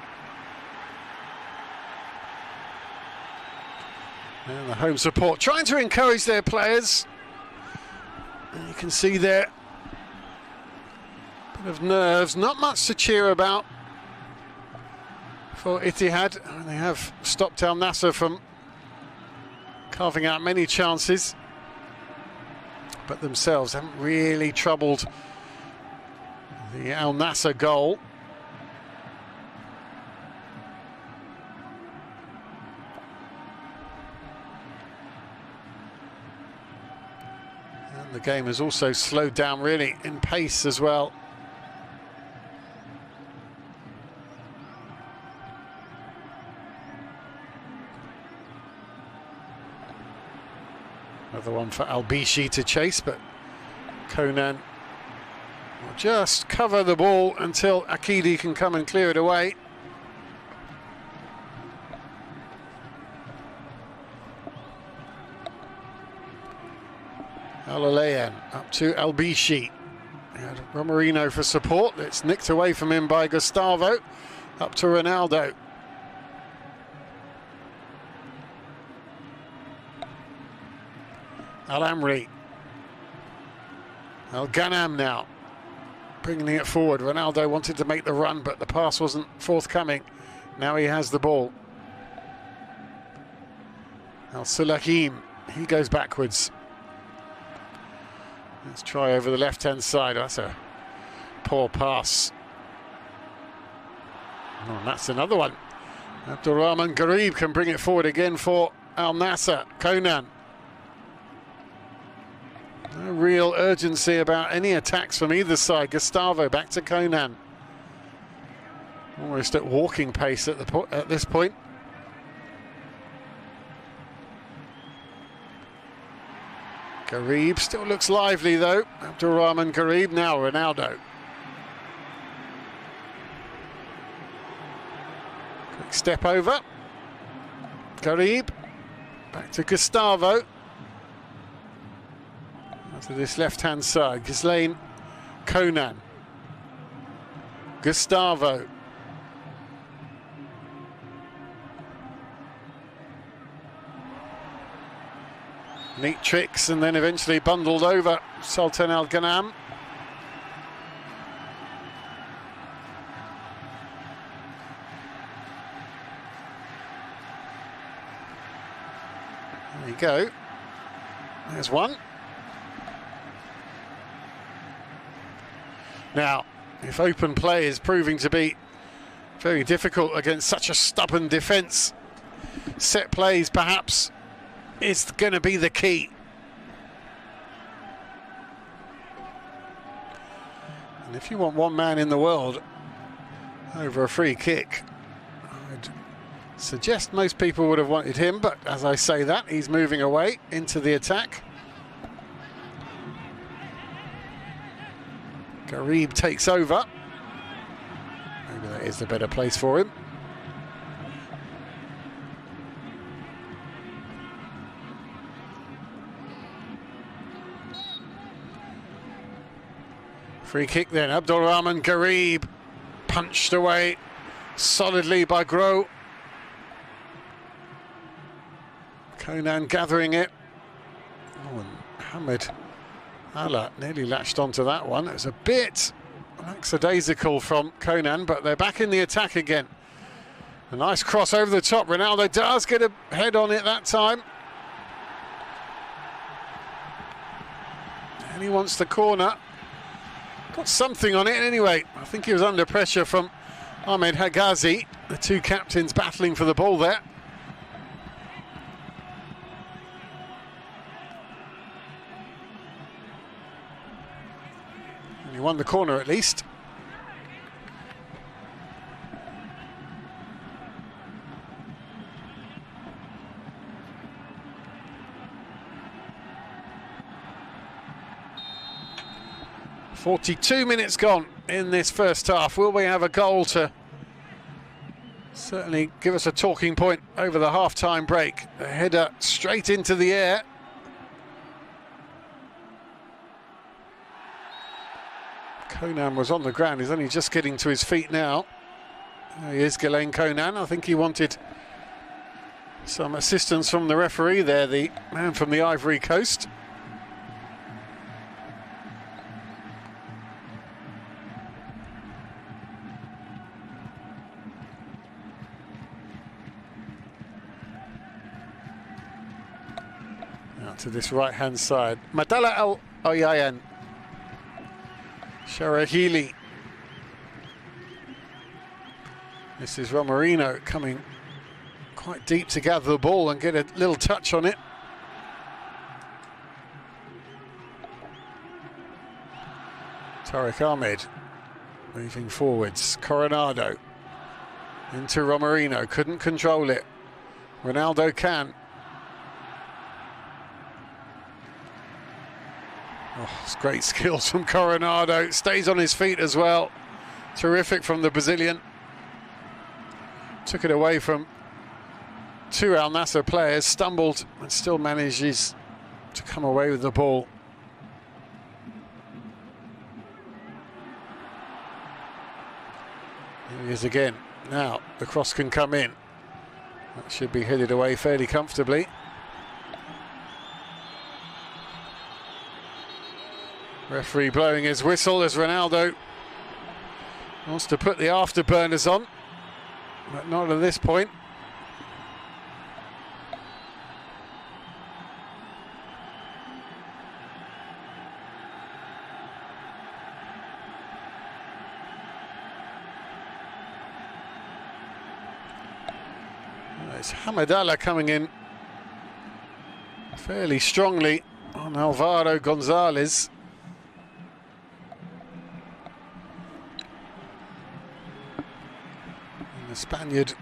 And the home support trying to encourage their players. And you can see there a bit of nerves, not much to cheer about for Ittihad. And they have stopped Al Nassr from carving out many chances, but themselves haven't really troubled the Al Nassr goal. And the game has also slowed down really in pace as well. Another one for Al-Bishi to chase, but Konan will just cover the ball until Akidi can come and clear it away. Al-Alayan up to Al-Bishi. Romarino for support. It's nicked away from him by Gustavo. Up to Ronaldo. Al-Amri. Al-Ghanam now. Bringing it forward. Ronaldo wanted to make the run, but the pass wasn't forthcoming. Now he has the ball. Al-Sulahim. He goes backwards. Let's try over the left-hand side. That's a poor pass. Oh, and that's another one. Abdulrahman Garib can bring it forward again for Al Nassr. Konan. No real urgency about any attacks from either side. Gustavo back to Konan. Almost at walking pace at this point. Garib still looks lively though. Abdulrahman Garib, now Ronaldo. Quick step over. Garib. Back to Gustavo. To this left-hand side. Ghislaine Konan. Gustavo. Neat tricks and then eventually bundled over Sultan Al Ghanam. There you go. There's one. Now, if open play is proving to be very difficult against such a stubborn defence, set plays perhaps is going to be the key. And if you want one man in the world over a free kick, I'd suggest most people would have wanted him, but as I say that, he's moving away into the attack. Garib takes over. Maybe that is the better place for him. Free kick then. Abdulrahman Garib punched away solidly by Gro. Konan gathering it. Oh, and Hamid Allah nearly latched onto that one. It was a bit lackadaisical from Konan, but they're back in the attack again. A nice cross over the top. Ronaldo does get a head on it that time. And he wants the corner. Got something on it anyway. I think he was under pressure from Ahmed Hagazi. The two captains battling for the ball there. He won the corner at least. "42 minutes gone in this first half. Will we have a goal to certainly give us a talking point over the half-time break?" A header straight into the air. Konan was on the ground. He's only just getting to his feet now. There he is, Ghislaine Konan. I think he wanted some assistance from the referee there, the man from the Ivory Coast. Now to this right-hand side. Madala Al Oyayan. Sharahili. This is Romarino coming quite deep to gather the ball and get a little touch on it. Tariq Ahmed moving forwards. Coronado into Romarino, couldn't control it. Ronaldo can. Oh, it's great skills from Coronado. Stays on his feet as well. Terrific from the Brazilian. Took it away from two Al Nassr players, stumbled and still manages to come away with the ball. Here he is again. Now the cross can come in. That should be headed away fairly comfortably. Referee blowing his whistle as Ronaldo wants to put the afterburners on, but not at this point. It's Hamadallah coming in fairly strongly on Alvaro Gonzalez. And the Spaniard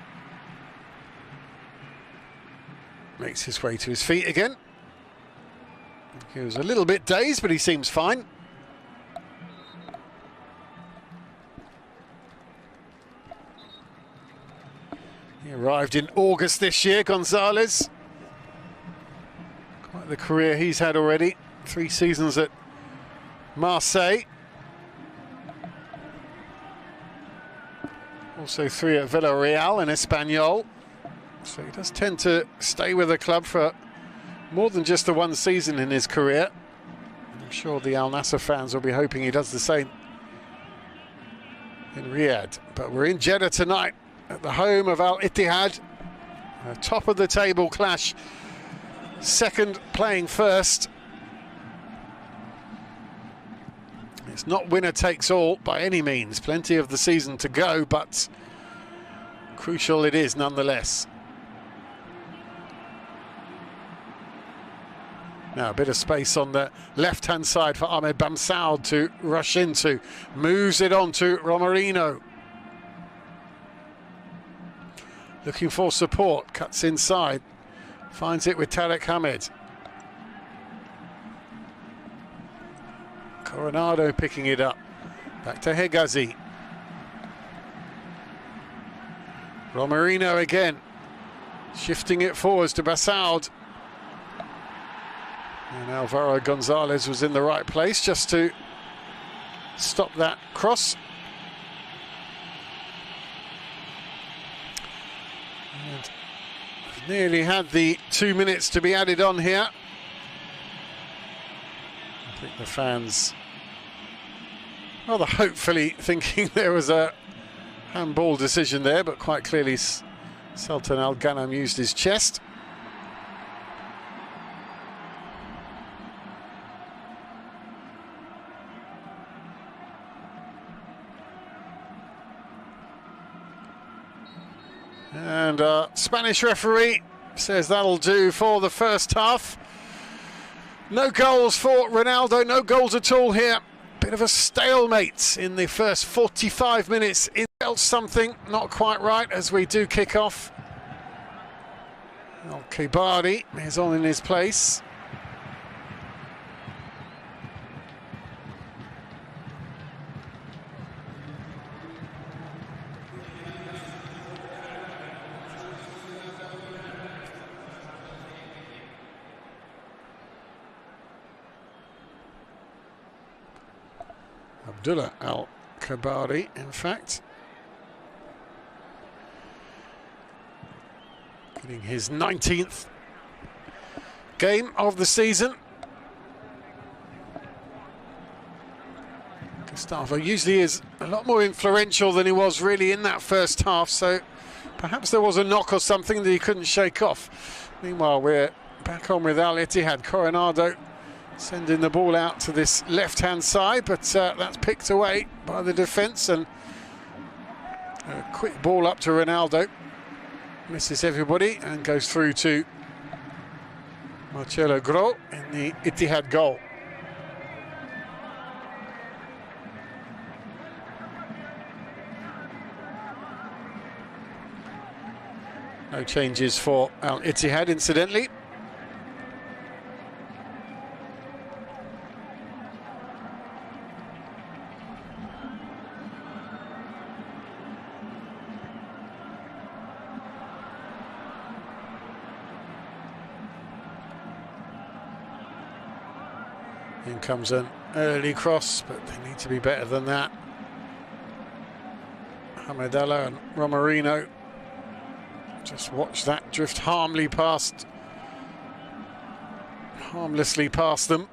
makes his way to his feet again. He was a little bit dazed, but he seems fine. He arrived in August this year, Gonzalez. Quite the career he's had already. 3 seasons at Marseille. Also 3 at Villarreal and Espanyol. So he does tend to stay with the club for more than just the 1 season in his career. And I'm sure the Al Nassr fans will be hoping he does the same in Riyadh. But we're in Jeddah tonight, at the home of Al Ittihad. A top of the table clash. Second playing first. It's not winner takes all by any means. Plenty of the season to go, but crucial it is nonetheless. Now a bit of space on the left-hand side for Ahmed Bamsaud to rush into. Moves it on to Romarino. Looking for support, cuts inside, finds it with Tariq Ahmed. Coronado picking it up, back to Hegazi. Romarino again, shifting it forwards to Bamsaud. And Alvaro Gonzalez was in the right place just to stop that cross. And nearly had the 2 minutes to be added on here. I think the fans rather hopefully thinking there was a handball decision there, but quite clearly Sultan Al Ghanam used his chest. And Spanish referee says that'll do for the first half. No goals for Ronaldo, no goals at all here. Bit of a stalemate in the first 45 minutes. It felt something not quite right as we do kick off. Al-Kibari is on in his place. Abdullah Al-Kibari, in fact. Getting his 19th game of the season. Gustavo usually is a lot more influential than he was really in that first half, so perhaps there was a knock or something that he couldn't shake off. Meanwhile, we're back on with Al Ittihad. Coronado sending the ball out to this left-hand side, but that's picked away by the defence, and a quick ball up to Ronaldo. Misses everybody and goes through to Marcelo Gro in the Ittihad goal. No changes for Al Ittihad, incidentally. In comes an early cross, but they need to be better than that. Hamidallah and Romarino just watch that drift harmlessly past them.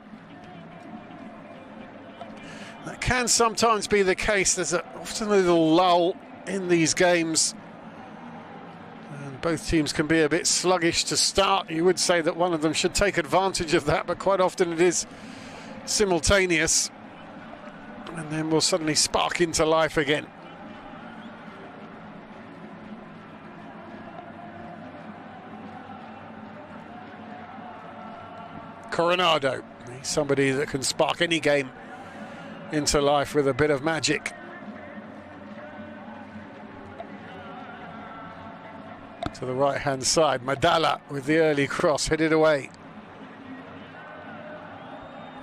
That can sometimes be the case. There's often a little lull in these games, and both teams can be a bit sluggish to start. You would say that one of them should take advantage of that, but quite often it is simultaneous, and then we'll suddenly spark into life again. Coronado, he's somebody that can spark any game into life with a bit of magic. To the right-hand side, Madala with the early cross, headed away.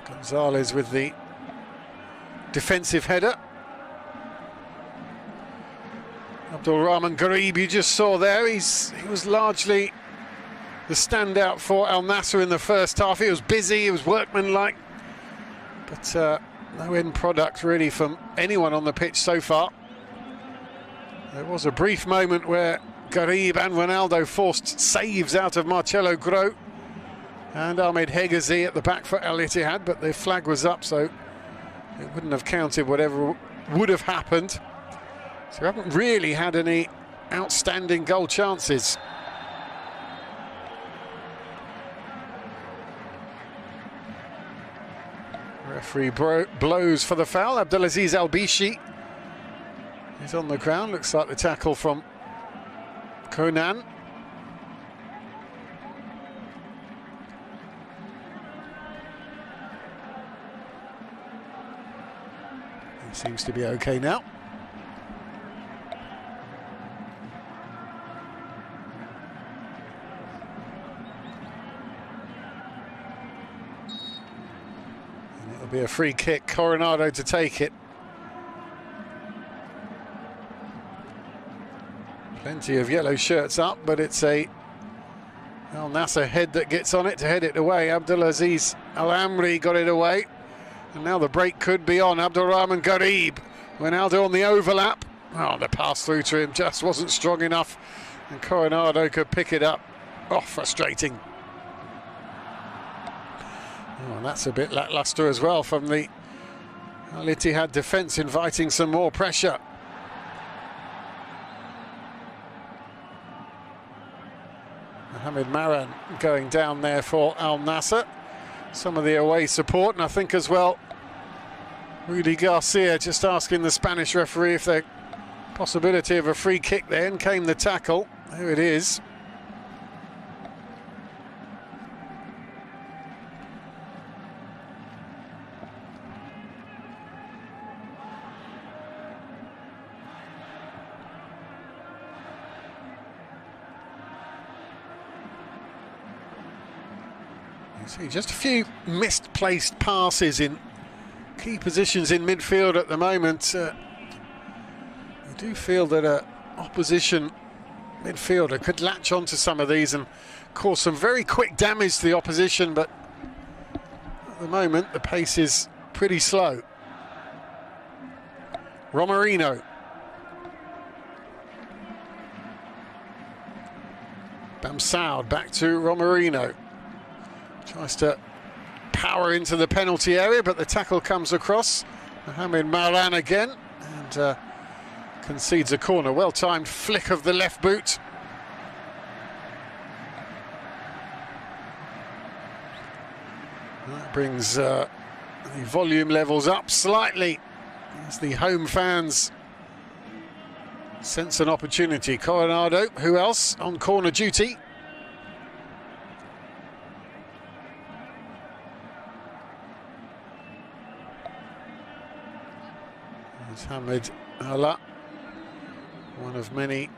Gonzalez with the defensive header. Abdul Rahman Garib, you just saw there, he was largely the standout for Al Nassr in the first half. He was busy, he was workmanlike, but no end product really from anyone on the pitch so far. There was a brief moment where Garib and Ronaldo forced saves out of Marcelo Grau and Ahmed Hegazi at the back for Al Ittihad, but the flag was up, so it wouldn't have counted whatever would have happened. So we haven't really had any outstanding goal chances. Referee blows for the foul. Abdelaziz Al-Bishi is on the ground. Looks like the tackle from Conan. He seems to be okay now. Be a free kick, Coronado to take it. Plenty of yellow shirts up, but it's a Al Nassr head that gets on it to head it away. Abdulaziz Al Amri got it away, and now the break could be on. Abdul Rahman Garib, Ronaldo on the overlap. Oh, the pass through to him just wasn't strong enough, and Coronado could pick it up. Oh, frustrating. Oh, and that's a bit lacklustre as well from the Al Ittihad defence, inviting some more pressure. Mohamed Maran going down there for Al Nassr. Some of the away support, and I think as well Rudy Garcia just asking the Spanish referee if there's possibility of a free kick there, and came the tackle. There it is. See, just a few misplaced passes in key positions in midfield at the moment. I do feel that an opposition midfielder could latch onto some of these and cause some very quick damage to the opposition, but at the moment the pace is pretty slow. Romarino. Bamsoud back to Romarino. Tries to power into the penalty area, but the tackle comes across. Mohamed Maran again, and concedes a corner. Well-timed flick of the left boot. That brings the volume levels up slightly as the home fans sense an opportunity. Coronado, who else on corner duty? Hamid Allah, one of many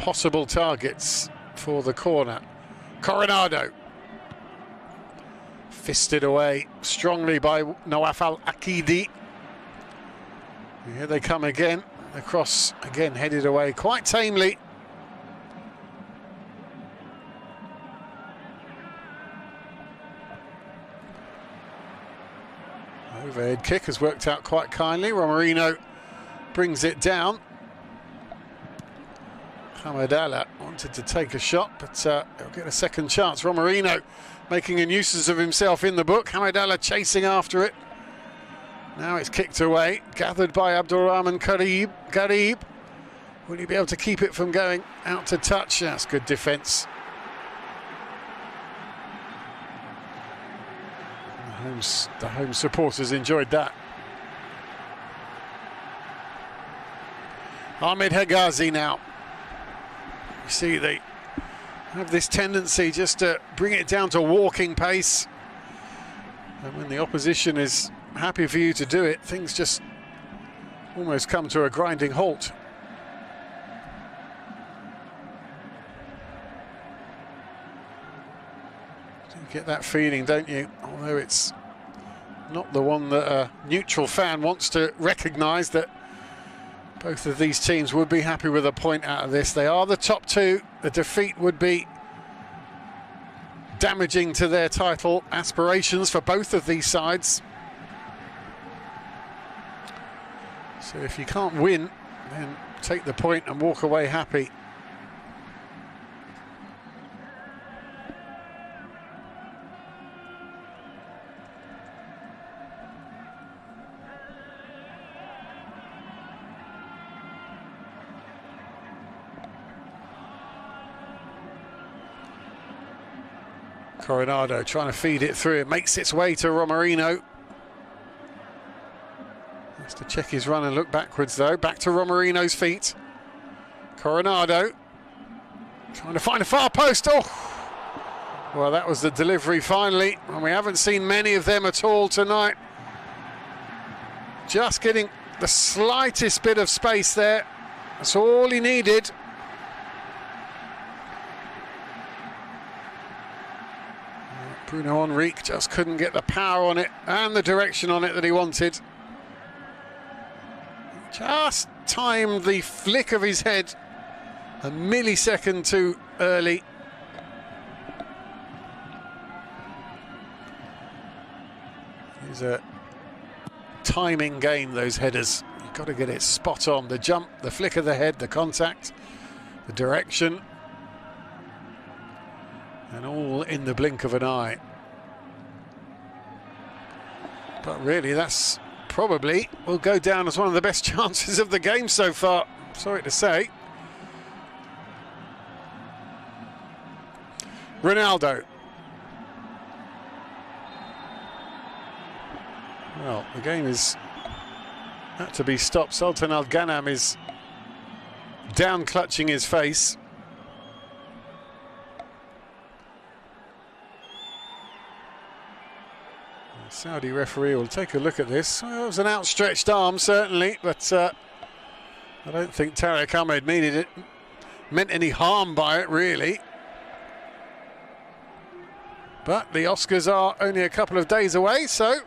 possible targets for the corner. Coronado. Fisted away strongly by Nawaf Al-Akidi. Here they come again. The cross again headed away quite tamely. Overhead kick has worked out quite kindly. Romarino brings it down. Hamadallah wanted to take a shot, but he'll get a second chance. Romarino making a nuisance of himself in the book. Hamadallah chasing after it. Now it's kicked away, gathered by Abdulrahman Garib. Will he be able to keep it from going out to touch? That's good defence. The home supporters enjoyed that. Ahmed Hegazi now. You see, they have this tendency just to bring it down to walking pace. And when the opposition is happy for you to do it, things just almost come to a grinding halt. You get that feeling, don't you? Although it's not the one that a neutral fan wants to recognise, that both of these teams would be happy with a point out of this. They are the top two. The defeat would be damaging to their title aspirations for both of these sides. So if you can't win, then take the point and walk away happy. Coronado trying to feed it through. It makes its way to Romarino. Has to check his run and look backwards though. Back to Romarino's feet. Coronado trying to find a far post. Oh, well, that was the delivery finally, and we haven't seen many of them at all tonight. Just getting the slightest bit of space there. That's all he needed. Bruno Henrique just couldn't get the power on it and the direction on it that he wanted. Just timed the flick of his head a millisecond too early. It's a timing game, those headers. You've got to get it spot on. The jump, the flick of the head, the contact, the direction. And all in the blink of an eye. But really, that's probably will go down as one of the best chances of the game so far. Sorry to say. Ronaldo. Well, the game is had to be stopped. Sultan Al Ghanam is down clutching his face. Saudi referee will take a look at this. Well, it was an outstretched arm, certainly, but I don't think Tariq Ahmed meant any harm by it, really. But the Oscars are only a couple of days away, so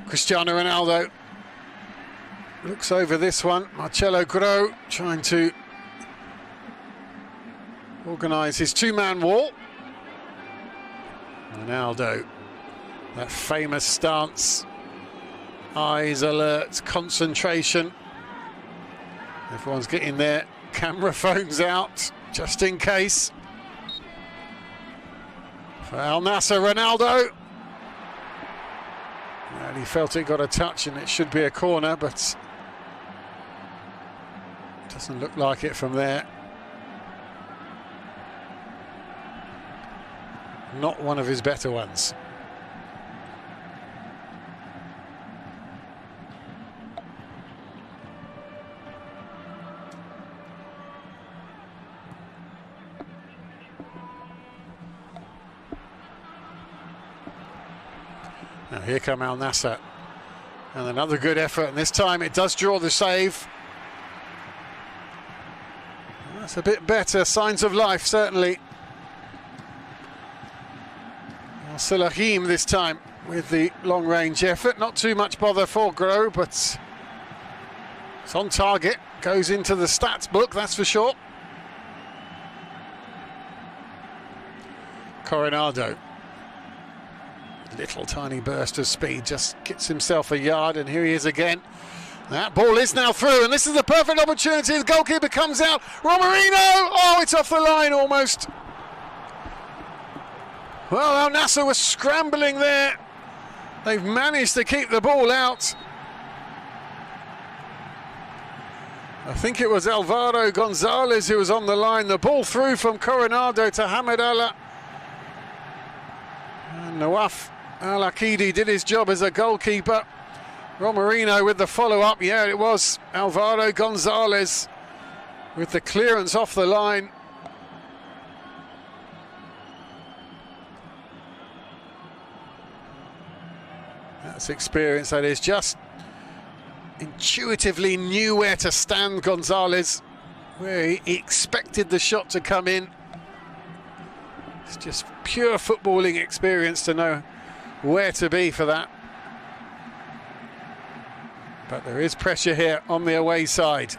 Cristiano Ronaldo looks over this one. Marcelo Grau trying to organise his two-man wall. Ronaldo, that famous stance, eyes alert, concentration. Everyone's getting their camera phones out just in case. For Al Nassr, Ronaldo. And he felt it got a touch and it should be a corner, but doesn't look like it from there. Not one of his better ones. Now here come Al Nassr. And another good effort, and this time it does draw the save. That's a bit better, signs of life, certainly. Salahim this time with the long-range effort. Not too much bother for Groh, but it's on target. Goes into the stats book, that's for sure. Coronado. Little tiny burst of speed, just gets himself a yard, and here he is again. That ball is now through, and this is the perfect opportunity. The goalkeeper comes out. Romarino! Oh, it's off the line almost. Well, Al Nassr was scrambling there. They've managed to keep the ball out. I think it was Alvaro Gonzalez who was on the line. The ball through from Coronado to Hamed Allah. And Nawaf Al-Akidi did his job as a goalkeeper. Romarino with the follow-up. Yeah, it was Alvaro Gonzalez with the clearance off the line. That's experience, that is. Just intuitively knew where to stand, Gonzalez, where he expected the shot to come in. It's just pure footballing experience to know where to be for that. But there is pressure here on the away side.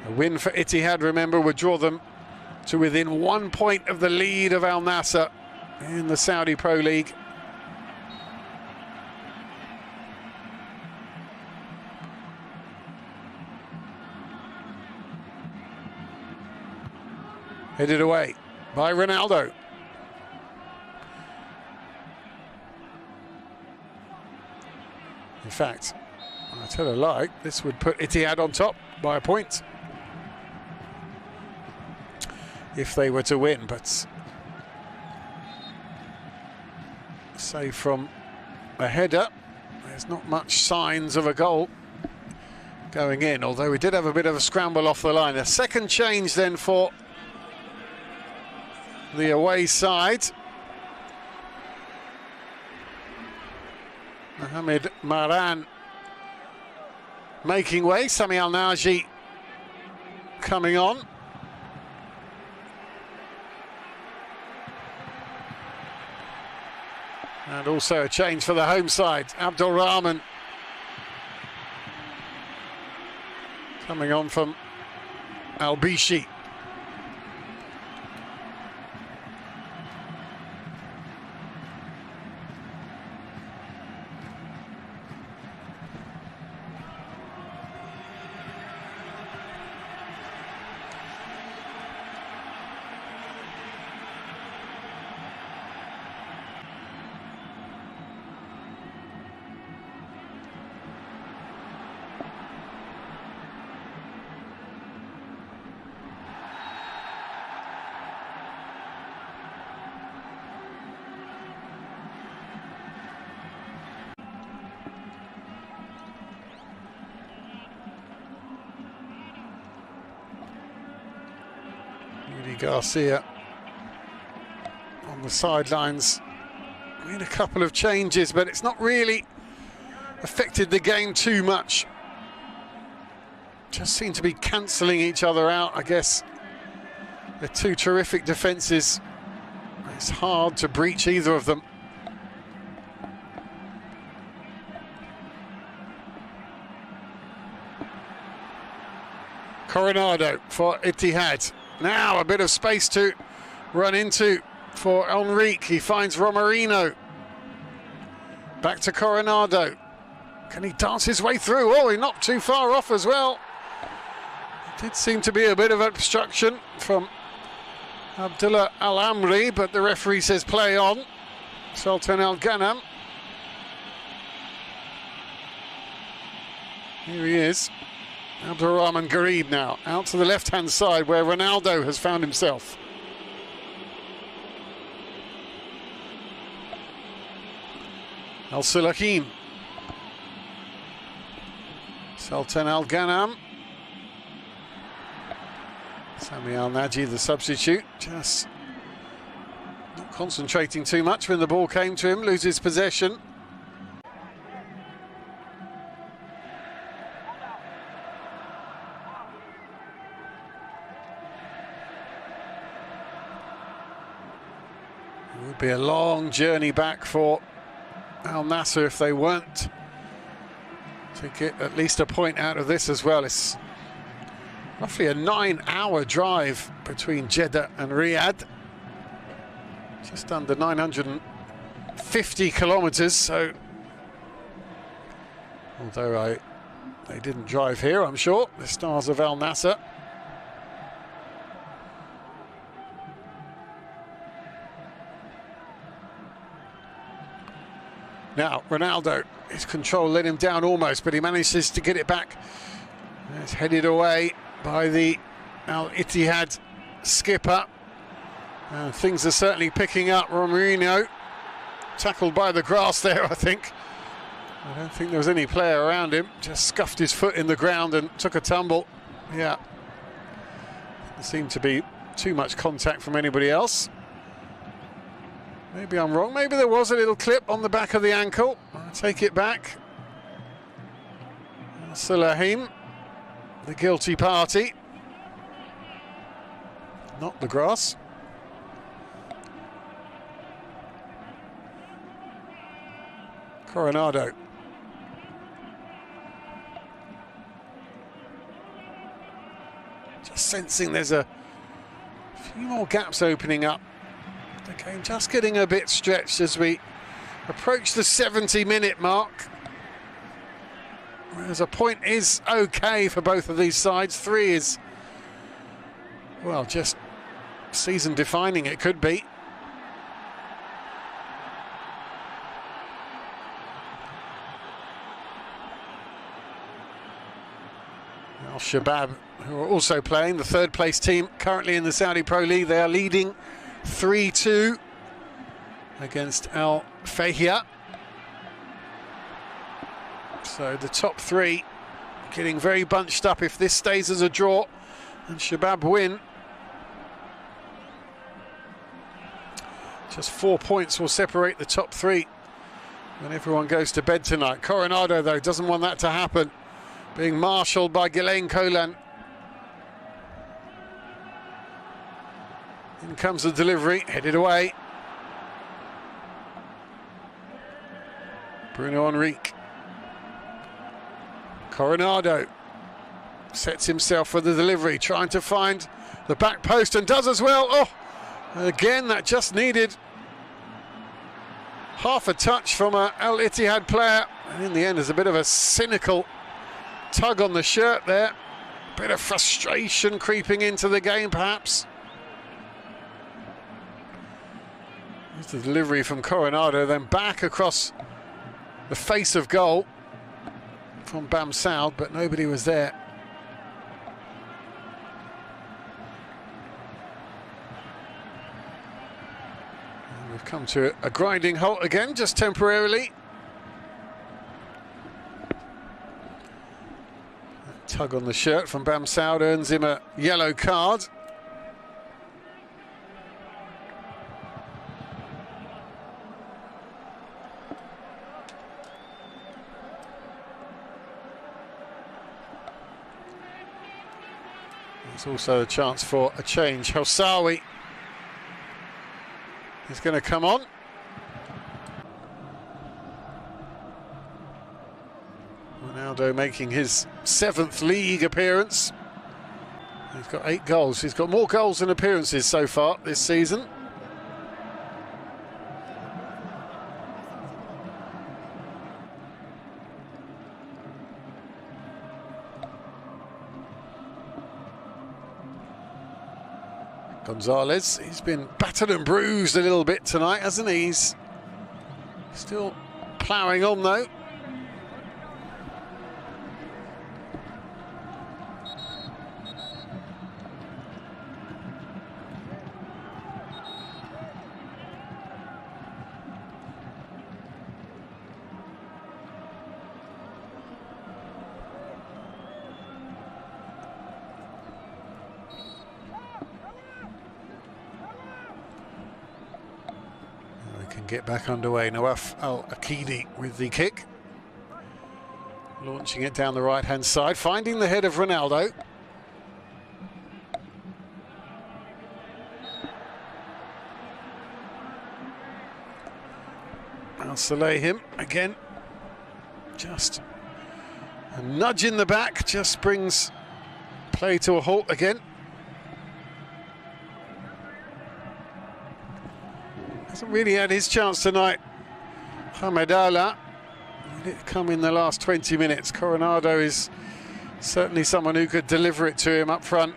A win for Ittihad, remember, would draw them to within 1 point of the lead of Al Nassr in the Saudi Pro League. Headed away by Ronaldo. In fact, I tell a lie, this would put Ittihad on top by a point if they were to win, but save from a header, there's not much signs of a goal going in, although we did have a bit of a scramble off the line. A second change then for the away side. Mohamed Maran making way, Sami Al-Naji coming on. And also a change for the home side. Abdul Rahman coming on from Al-Bishi. Garcia on the sidelines made a couple of changes, but it's not really affected the game too much. Just seem to be cancelling each other out, I guess. They're two terrific defences. It's hard to breach either of them. Coronado for Ittihad. Now a bit of space to run into for Enrique. He finds Romarino. Back to Coronado. Can he dance his way through? Oh, he not too far off as well. Did seem to be a bit of obstruction from Abdullah Al-Amri, but the referee says play on. Sultan Al-Ghanam. Here he is. Abdurrahman Garib now, out to the left-hand side where Ronaldo has found himself. Al-Salahim. Sultan Al-Ghanam. Sami Al-Naji, the substitute, just concentrating too much when the ball came to him, loses possession. It would be a long journey back for Al Nassr if they weren't to get at least a point out of this as well. It's roughly a 9-hour drive between Jeddah and Riyadh. Just under 950 kilometres, so although they didn't drive here, I'm sure, the stars of Al Nassr. Now, Ronaldo, his control let him down almost, but he manages to get it back. It's headed away by the Al Ittihad skipper. Things are certainly picking up. Romerino tackled by the grass there, I think. I don't think there was any player around him. Just scuffed his foot in the ground and took a tumble. Yeah. There seemed to be too much contact from anybody else. Maybe I'm wrong. Maybe there was a little clip on the back of the ankle. I'll take it back. Salahim, the guilty party. Not the grass. Coronado. Just sensing there's a few more gaps opening up. The game just getting a bit stretched as we approach the 70-minute mark. Whereas a point is okay for both of these sides. 3 is, well, just season-defining it could be. Al-Shabaab, who are also playing, the third-place team currently in the Saudi Pro League. They are leading 3-2 against Al Fahia. So the top 3 getting very bunched up. If this stays as a draw and Shabab win, just 4 points will separate the top 3 when everyone goes to bed tonight. Coronado, though, doesn't want that to happen. Being marshalled by Ghislaine Colan. In comes the delivery, headed away. Bruno Henrique. Coronado sets himself for the delivery, trying to find the back post and does as well. Oh, again, that just needed half a touch from a Al Ittihad player. And in the end, there's a bit of a cynical tug on the shirt there. Bit of frustration creeping into the game, perhaps. There's the delivery from Coronado, then back across the face of goal from Bam Saud, but nobody was there. And we've come to a grinding halt again, just temporarily. That tug on the shirt from Bam Saud earns him a yellow card. There's also a chance for a change. Housawi is going to come on. Ronaldo making his 7th league appearance. He's got 8 goals. He's got more goals than appearances so far this season. Gonzalez, he's been battered and bruised a little bit tonight, hasn't he? He's still ploughing on, though. get back underway. Nawaf Al-Akidi with the kick. Launching it down the right-hand side, finding the head of Ronaldo. Al-Salehim again. Just a nudge in the back, just brings play to a halt again. Hasn't really had his chance tonight. Hamedallah. Did it come in the last 20 minutes? Coronado is certainly someone who could deliver it to him up front.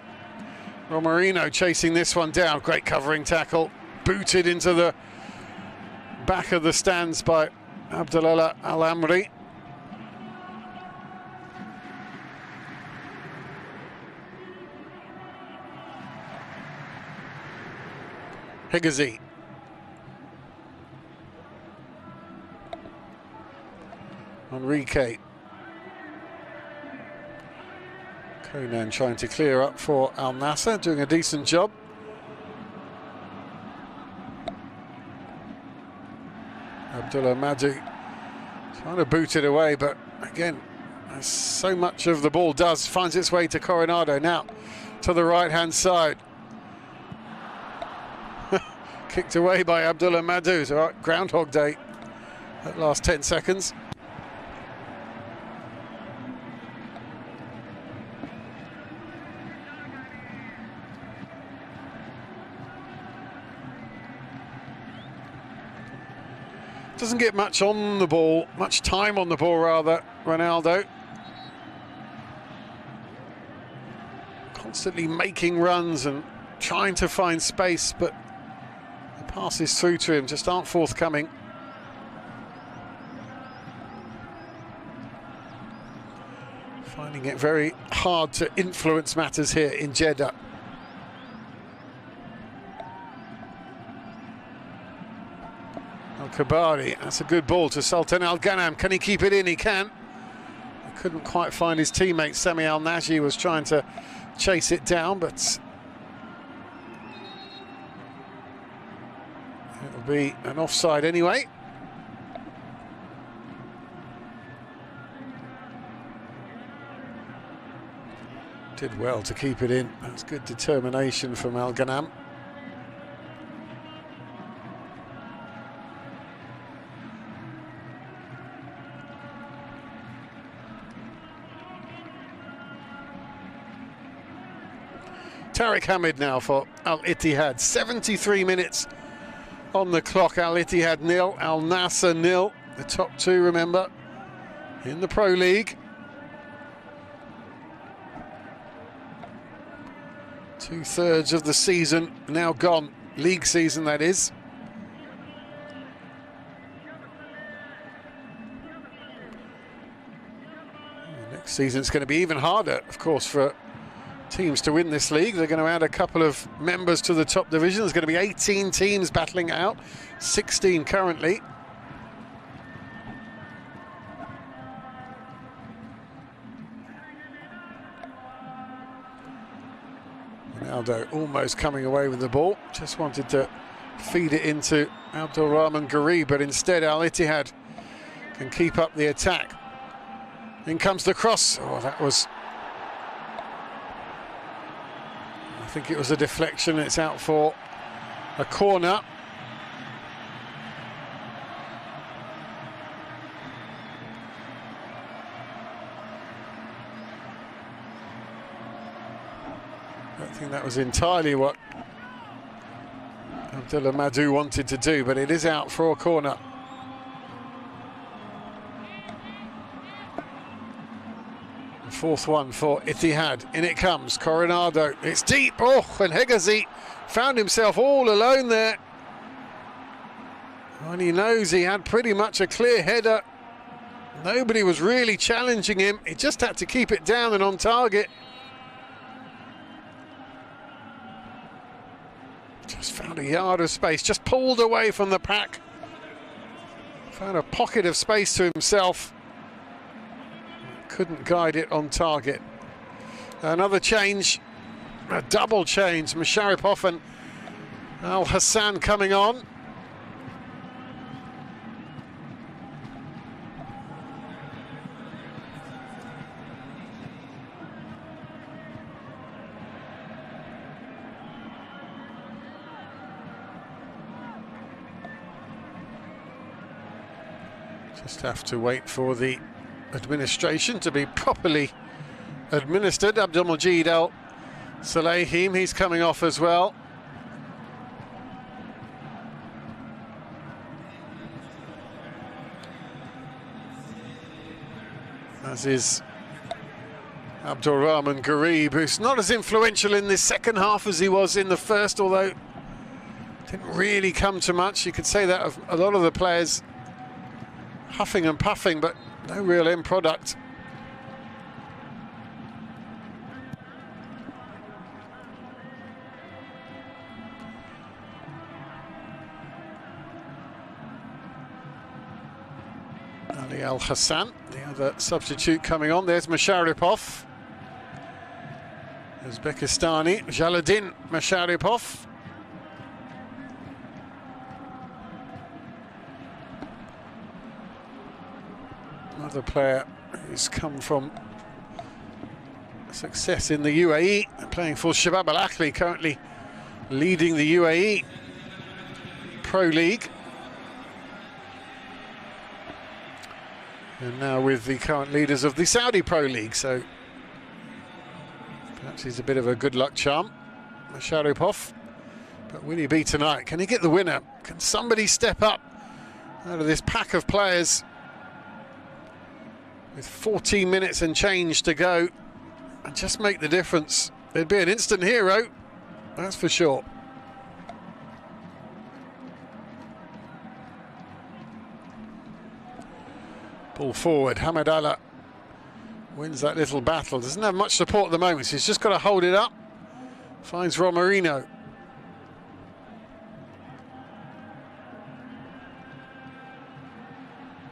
Romarino chasing this one down. Great covering tackle. Booted into the back of the stands by Abdullah Al-Amri. Hegazi. Enrique. Conan trying to clear up for Al Nassr, doing a decent job. Abdullah Madu trying to boot it away, but again, as so much of the ball finds its way to Coronado. Now to the right-hand side. Kicked away by Abdullah Madu. So Groundhog Day that last 10 seconds. Doesn't get much on the ball, much time on the ball rather, Ronaldo. Constantly making runs and trying to find space, but the passes through to him just aren't forthcoming. Finding it very hard to influence matters here in Jeddah. Kabari, that's a good ball to Sultan Al-Ghanam. Can he keep it in? He can. He couldn't quite find his teammate. Sami Al-Naji was trying to chase it down, but it'll be an offside anyway. Did well to keep it in. That's good determination from Al-Ghanam. Tariq Hamid now for Al-Ittihad. 73 minutes on the clock. Al-Ittihad 0, Al Nassr 0. The top two, remember, in the Pro League. 2/3 of the season now gone. League season, that is. Next season it's going to be even harder, of course, for teams to win this league. They're going to add a couple of members to the top division. There's going to be 18 teams battling it out, 16 currently. Ronaldo almost coming away with the ball. Just wanted to feed it into Abdul Rahman Gharib, but instead Al-Ittihad can keep up the attack. In comes the cross. Oh, that was... I think it was a deflection. It's out for a corner. I don't think that was entirely what Abdullah Madu wanted to do, but it is out for a corner. Fourth one for Ittihad. In it comes. Coronado. It's deep. Oh, and Hegazi found himself all alone there. And he knows he had pretty much a clear header. Nobody was really challenging him. He just had to keep it down and on target. Just found a yard of space. Just pulled away from the pack. Found a pocket of space to himself. Couldn't guide it on target. Another change, a double change. Musharraf and Al Hassan coming on. Just have to wait for the administration to be properly administered. Abdelmajid Al Salahim, he's coming off as well. As is Abdulrahman Garib, who's not as influential in this second half as he was in the first, although didn't really come to much. You could say that of a lot of the players, huffing and puffing, but no real end product. Ali Al Hassan, the other substitute coming on. There's Masharipov. Uzbekistani, Jalaluddin Masharipov. Another player who's come from success in the UAE, playing for Shabab Al Ahly, currently leading the UAE Pro League. And now with the current leaders of the Saudi Pro League, so perhaps he's a bit of a good luck charm, Masharipov. But will he be tonight? Can he get the winner? Can somebody step up out of this pack of players with 14 minutes and change to go and just make the difference? There'd be an instant hero, that's for sure. Ball forward, Hamad Allah wins that little battle. Doesn't have much support at the moment, so he's just got to hold it up. Finds Romarino.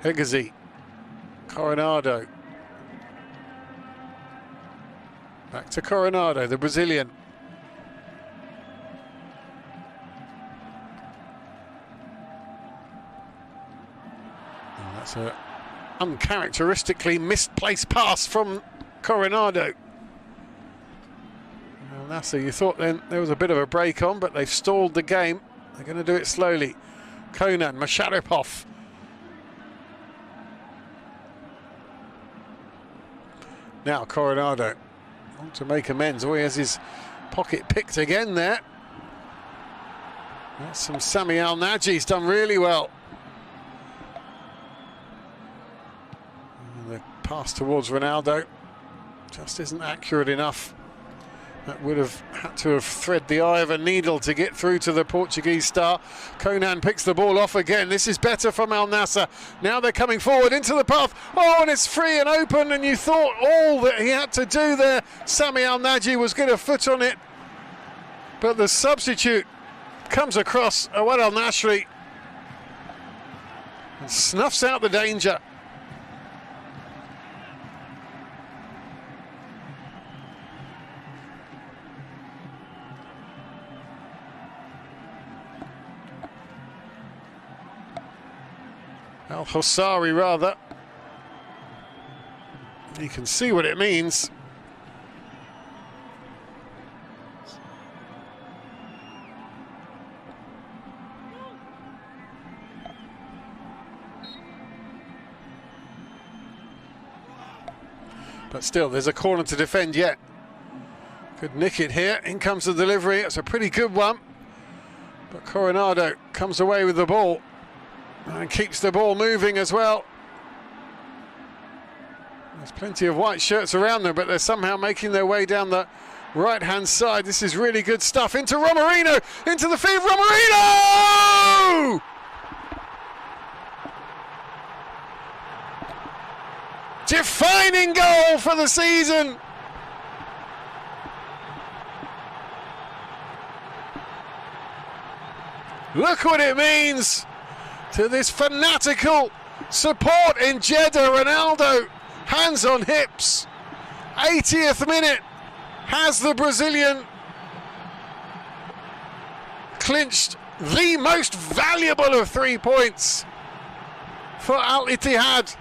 Hegazi. Coronado. Back to Coronado, the Brazilian. And that's a uncharacteristically misplaced pass from Coronado. Well, Nassr, you thought then there was a bit of a break on, but they've stalled the game. They're going to do it slowly. Konan, Masharipov. Now Coronado want to make amends. Oh, he has his pocket picked again there. That's some Sami Al-Naji's done really well. The pass towards Ronaldo just isn't accurate enough. That would have had to have thread the eye of a needle to get through to the Portuguese star. Konan picks the ball off again. This is better from Al Nassr. Now they're coming forward into the path. Oh, and it's free and open, and you thought all that he had to do there, Sami Al-Naji, was get a foot on it. But the substitute comes across, Awad Al-Nasri, and snuffs out the danger. Al-Husari, rather. You can see what it means. But still, there's a corner to defend yet. Could nick it here. In comes the delivery. It's a pretty good one. But Coronado comes away with the ball. And keeps the ball moving as well. There's plenty of white shirts around them, but they're somehow making their way down the right-hand side. This is really good stuff. Into Romarino, into the feed, Romarino! Defining goal for the season. Look what it means to this fanatical support in Jeddah. Ronaldo, hands on hips. 80th minute has the Brazilian clinched the most valuable of 3 points for Al Ittihad.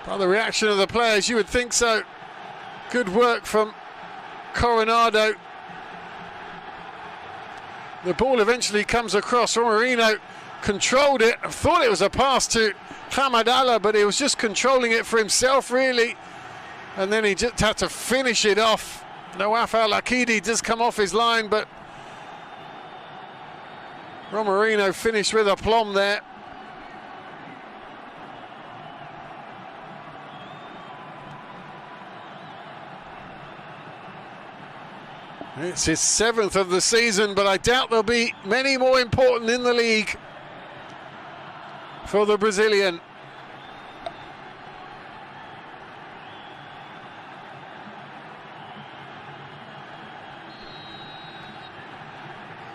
By the reaction of the players, you would think so. Good work from Coronado. The ball eventually comes across. Marino controlled it. I thought it was a pass to Hamadallah, but he was just controlling it for himself, really. And then he just had to finish it off. Nawaf Al-Akidi does come off his line, but Romarino finished with aplomb there. It's his 7th of the season, but I doubt there'll be many more important in the league for the Brazilian.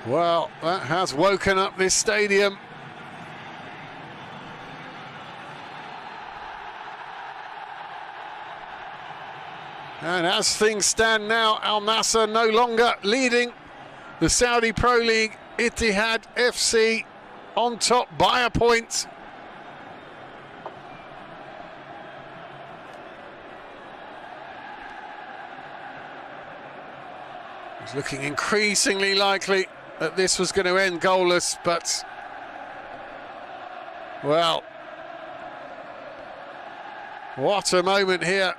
Well, that has woken up this stadium. And as things stand now, Al Nassr no longer leading the Saudi Pro League. Ittihad FC on top by a point. It's looking increasingly likely that this was going to end goalless, but, well, what a moment here.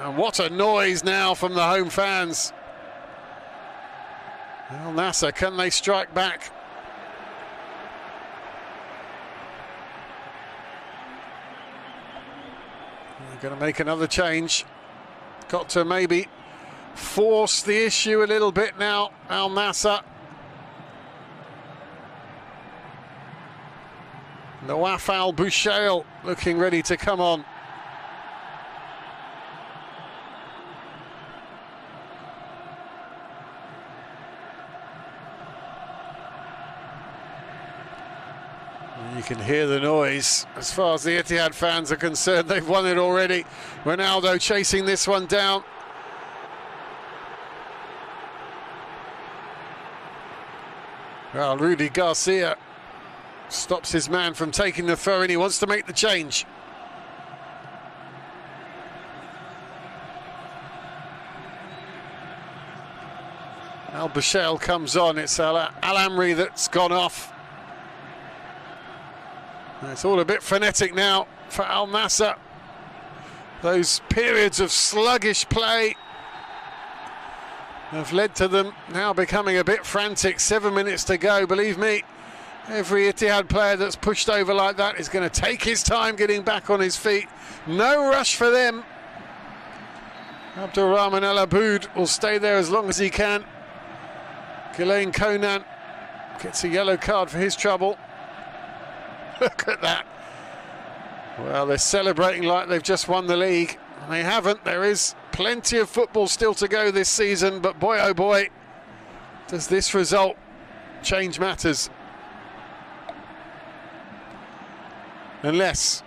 And what a noise now from the home fans. Al Nassr, can they strike back? They're going to make another change. Got to maybe force the issue a little bit now, Al Nassr. Nawaf Al-Bushail looking ready to come on. You can hear the noise. As far as the Ittihad fans are concerned, they've won it already. Ronaldo chasing this one down. Well, Rudy Garcia stops his man from taking the throw in. He wants to make the change. Al-Bushail comes on. It's Al-Amri that's gone off. It's all a bit frenetic now for Al Nassr. Those periods of sluggish play have led to them now becoming a bit frantic. 7 minutes to go. Believe me, every Ittihad player that's pushed over like that is going to take his time getting back on his feet. No rush for them. Abdul Rahman Al Aboud will stay there as long as he can. Ghislaine Konan gets a yellow card for his trouble. Look at that. Well, they're celebrating like they've just won the league. They haven't. There is plenty of football still to go this season, but boy, oh boy, does this result change matters. Unless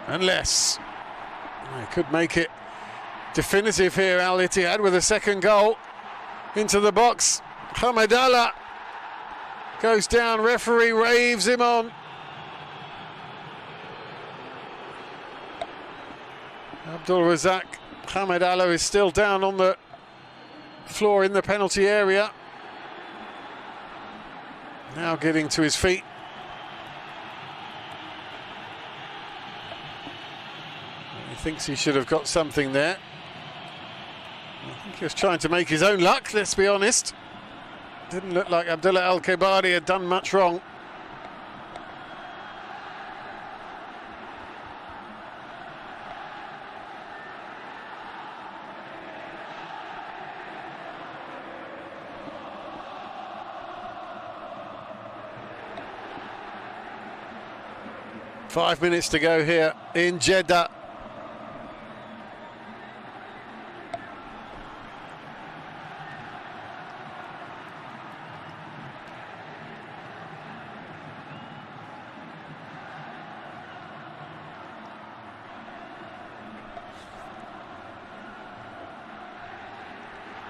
they could make it definitive here, Al Ittihad, with a second goal into the box. Hamadallah goes down, referee raves him on. Abdul Razak Hamadallah is still down on the floor in the penalty area. Now getting to his feet. He thinks he should have got something there. I think he was trying to make his own luck, let's be honest. Didn't look like Abdullah Al-Kebari had done much wrong. Five minutes to go here in Jeddah.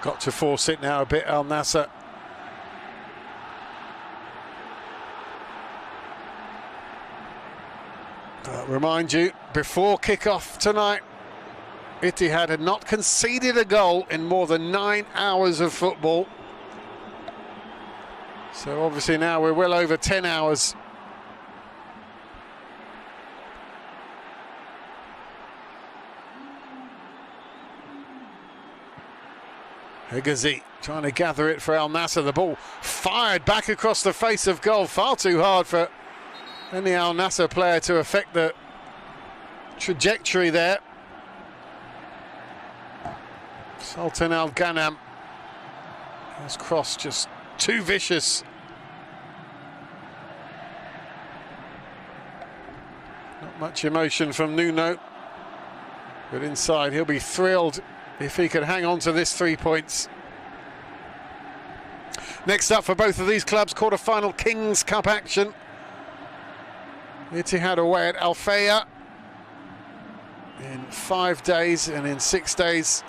Got to force it now a bit, Al Nassr. Remind you, before kick-off tonight, Ittihad had not conceded a goal in more than 9 hours of football. So obviously now we're well over 10 hours. Hegazi trying to gather it for Al Nassr. The ball fired back across the face of goal. Far too hard for any Al Nassr player to affect the trajectory there. Sultan Al Ghanam. His cross just too vicious. Not much emotion from Nuno. But inside he'll be thrilled if he could hang on to this 3 points. Next up for both of these clubs, quarter-final Kings Cup action. Ittihad away at Al Fayha in 5 days, and in 6 days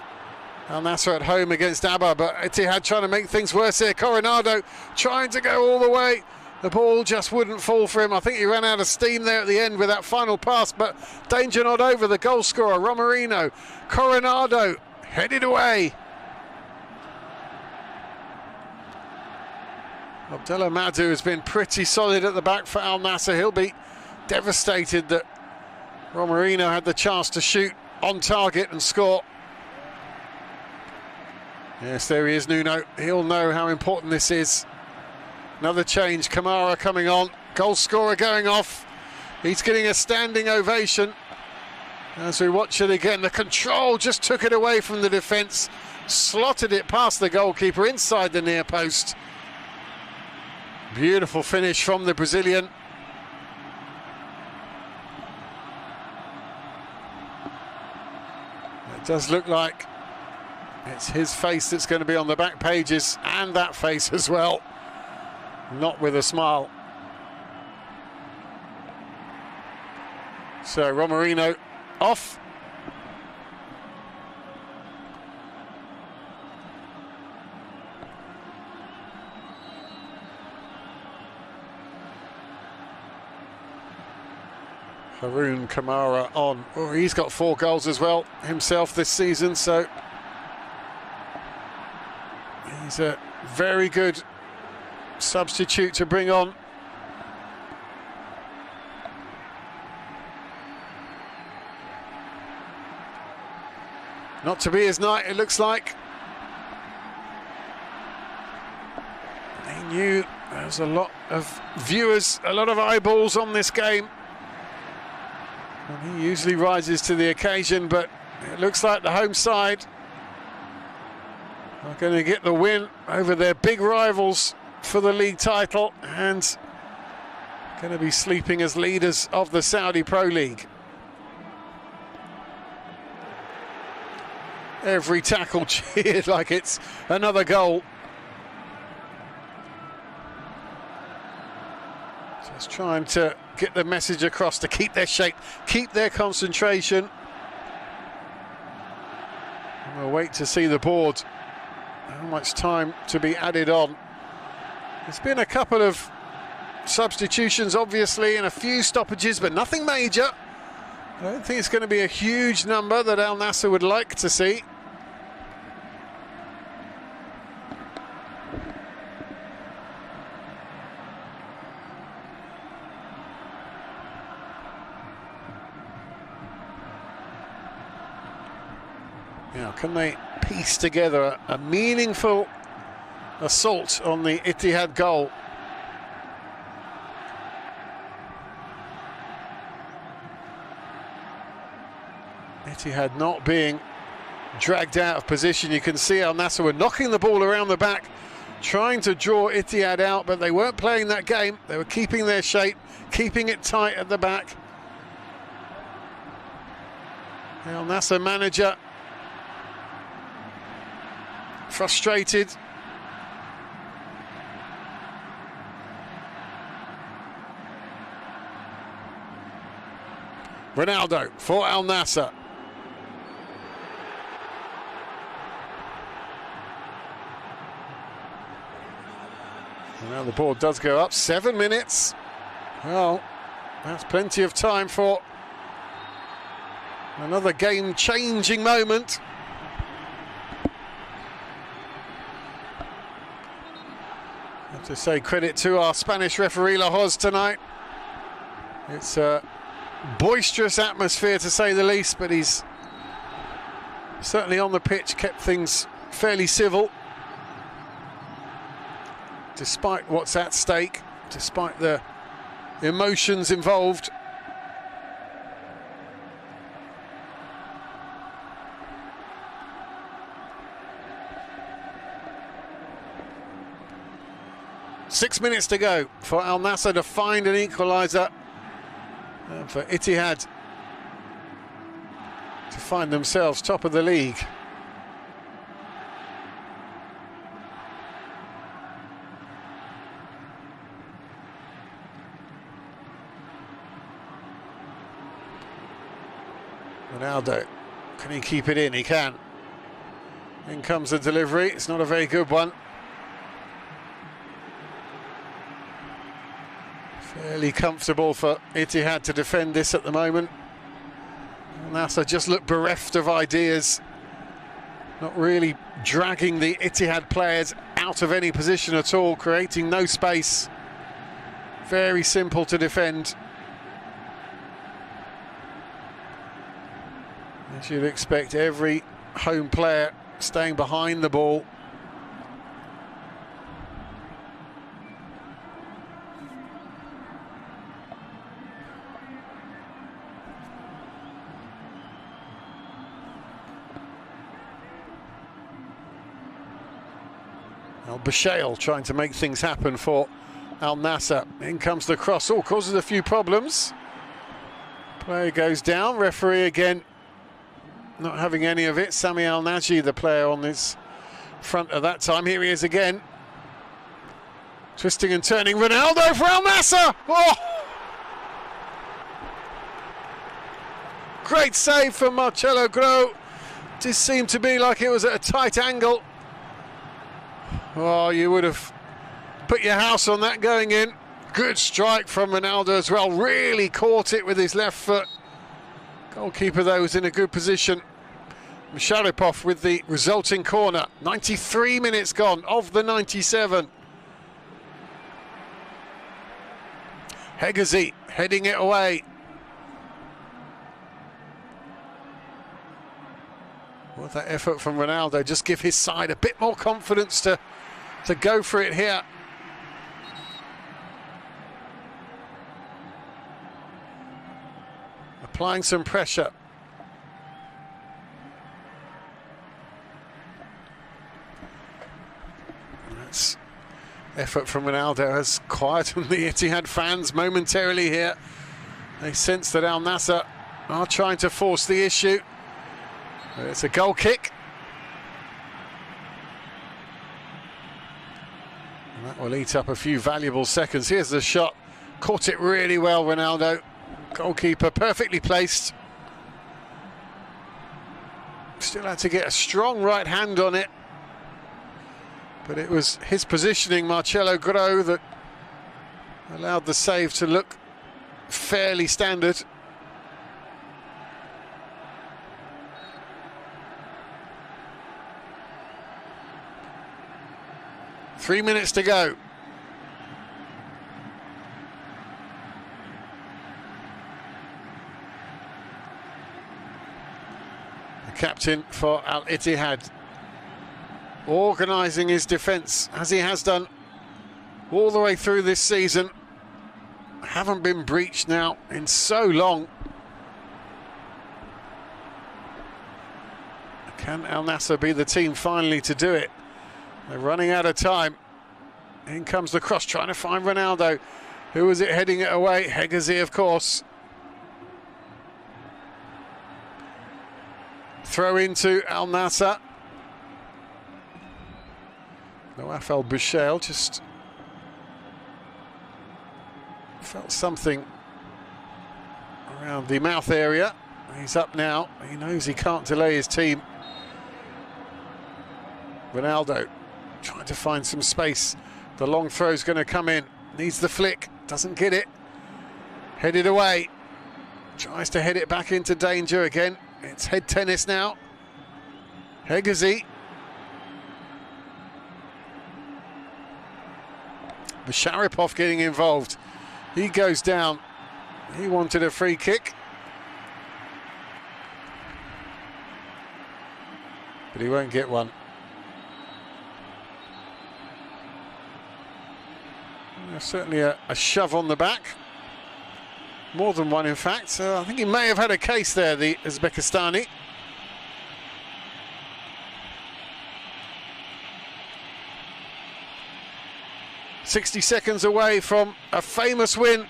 Al Nassr at home against Abba. But Ittihad trying to make things worse here. Coronado trying to go all the way. The ball just wouldn't fall for him. I think he ran out of steam there at the end with that final pass, but danger not over. The goal scorer, Romerino. Coronado headed away. Abdullah Madhu has been pretty solid at the back for Al Nassr. He'll be devastated that Romerino had the chance to shoot on target and score. Yes, there he is, Nuno. He'll know how important this is. Another change, Kamara coming on. Goal scorer going off. He's getting a standing ovation. As we watch it again, the control just took it away from the defence. Slotted it past the goalkeeper inside the near post. Beautiful finish from the Brazilian. It does look like it's his face that's going to be on the back pages, and that face as well. Not with a smile. So Romerino off. Haroun Kamara on. Oh, he's got 4 goals as well himself this season, so he's a very good substitute to bring on. Not to be his night, it looks like. He knew there was a lot of viewers, a lot of eyeballs on this game. And he usually rises to the occasion, but it looks like the home side are going to get the win over their big rivals for the league title, and going to be sleeping as leaders of the Saudi Pro League. Every tackle cheered like it's another goal. Just trying to get the message across to keep their shape, keep their concentration. And we'll wait to see the board, how much time to be added on. There's been a couple of substitutions, obviously, and a few stoppages, but nothing major. I don't think it's going to be a huge number that Al Nassr would like to see. Now, can they piece together a meaningful assault on the Ittihad goal? Ittihad not being dragged out of position. You can see Al Nassr were knocking the ball around the back, trying to draw Ittihad out, but they weren't playing that game. They were keeping their shape, keeping it tight at the back. The Al Nassr manager frustrated. Ronaldo for Al Nassr. Now the board does go up. 7 minutes. Well, that's plenty of time for another game-changing moment. To say credit to our Spanish referee La Hoz tonight. It's a boisterous atmosphere to say the least, but he's certainly on the pitch kept things fairly civil, despite what's at stake, despite the emotions involved. Six minutes to go for Al Nassr to find an equaliser, and for Ittihad to find themselves top of the league. Ronaldo, can he keep it in? He can. In comes the delivery, it's not a very good one. Fairly comfortable for Ittihad to defend this at the moment. Nassr just looked bereft of ideas, not really dragging the Ittihad players out of any position at all, creating no space. Very simple to defend. As you'd expect, every home player staying behind the ball. Al-Bashail trying to make things happen for Al Nassr. In comes the cross, all causes a few problems. Player goes down, referee again not having any of it. Sami Al-Naji, the player on his front at that time. Here he is again. Twisting and turning, Ronaldo for Al Nassr! Oh! Great save from Marcelo Grau. Just seemed to be like it was at a tight angle. Oh, you would have put your house on that going in. Good strike from Ronaldo as well. Really caught it with his left foot. Goalkeeper, though, was in a good position. Musharrapov with the resulting corner. 93 minutes gone of the 97. Hegazi heading it away. With that effort from Ronaldo, just give his side a bit more confidence to go for it here. Applying some pressure. That's effort from Ronaldo has quietened the Ittihad fans momentarily here. They sense that Al Nassr are trying to force the issue. It's a goal kick. And that will eat up a few valuable seconds. Here's the shot. Caught it really well, Ronaldo. Goalkeeper perfectly placed. Still had to get a strong right hand on it. But it was his positioning, Marcelo Grau, that allowed the save to look fairly standard. Three minutes to go. The captain for Al Ittihad organising his defence as he has done all the way through this season. Haven't been breached now in so long. Can Al Nassr be the team finally to do it? They're running out of time. In comes the cross, trying to find Ronaldo. Who was it heading it away? Hegazi, of course. Throw into Al Nassr. Nawaf Al-Bashail just felt something around the mouth area. He's up now. He knows he can't delay his team. Ronaldo trying to find some space. The long throw's going to come in. Needs the flick. Doesn't get it. Headed away. Tries to head it back into danger again. It's head tennis now. Hegazi. Sharipov getting involved. He goes down. He wanted a free kick, but he won't get one. There's certainly a shove on the back. More than one, in fact. I think he may have had a case there, the Uzbekistani. "60 seconds away from a famous win.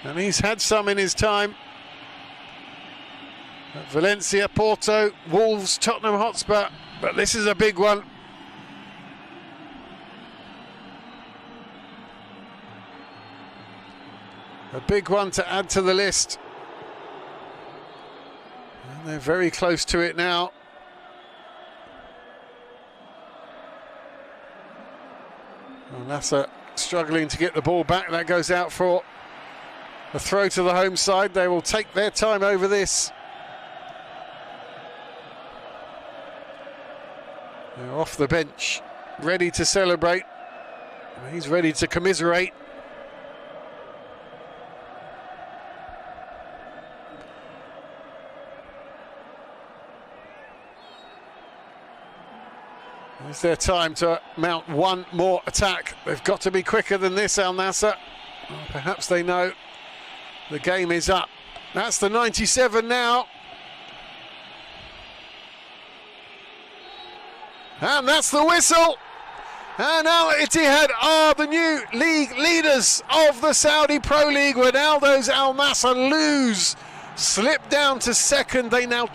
And he's had some in his time. At Valencia, Porto, Wolves, Tottenham Hotspur. But this is a big one. A big one to add to the list. And they're very close to it now. Well, Nassr struggling to get the ball back. That goes out for a throw to the home side. They will take their time over this. They're off the bench, ready to celebrate. He's ready to commiserate. It's their time to mount one more attack. They've got to be quicker than this, Al Nassr. Well, perhaps they know the game is up. That's the 97 now. And that's the whistle. And Al Ittihad are the new league leaders of the Saudi Pro League. Ronaldo's Al Nassr slip down to second. They now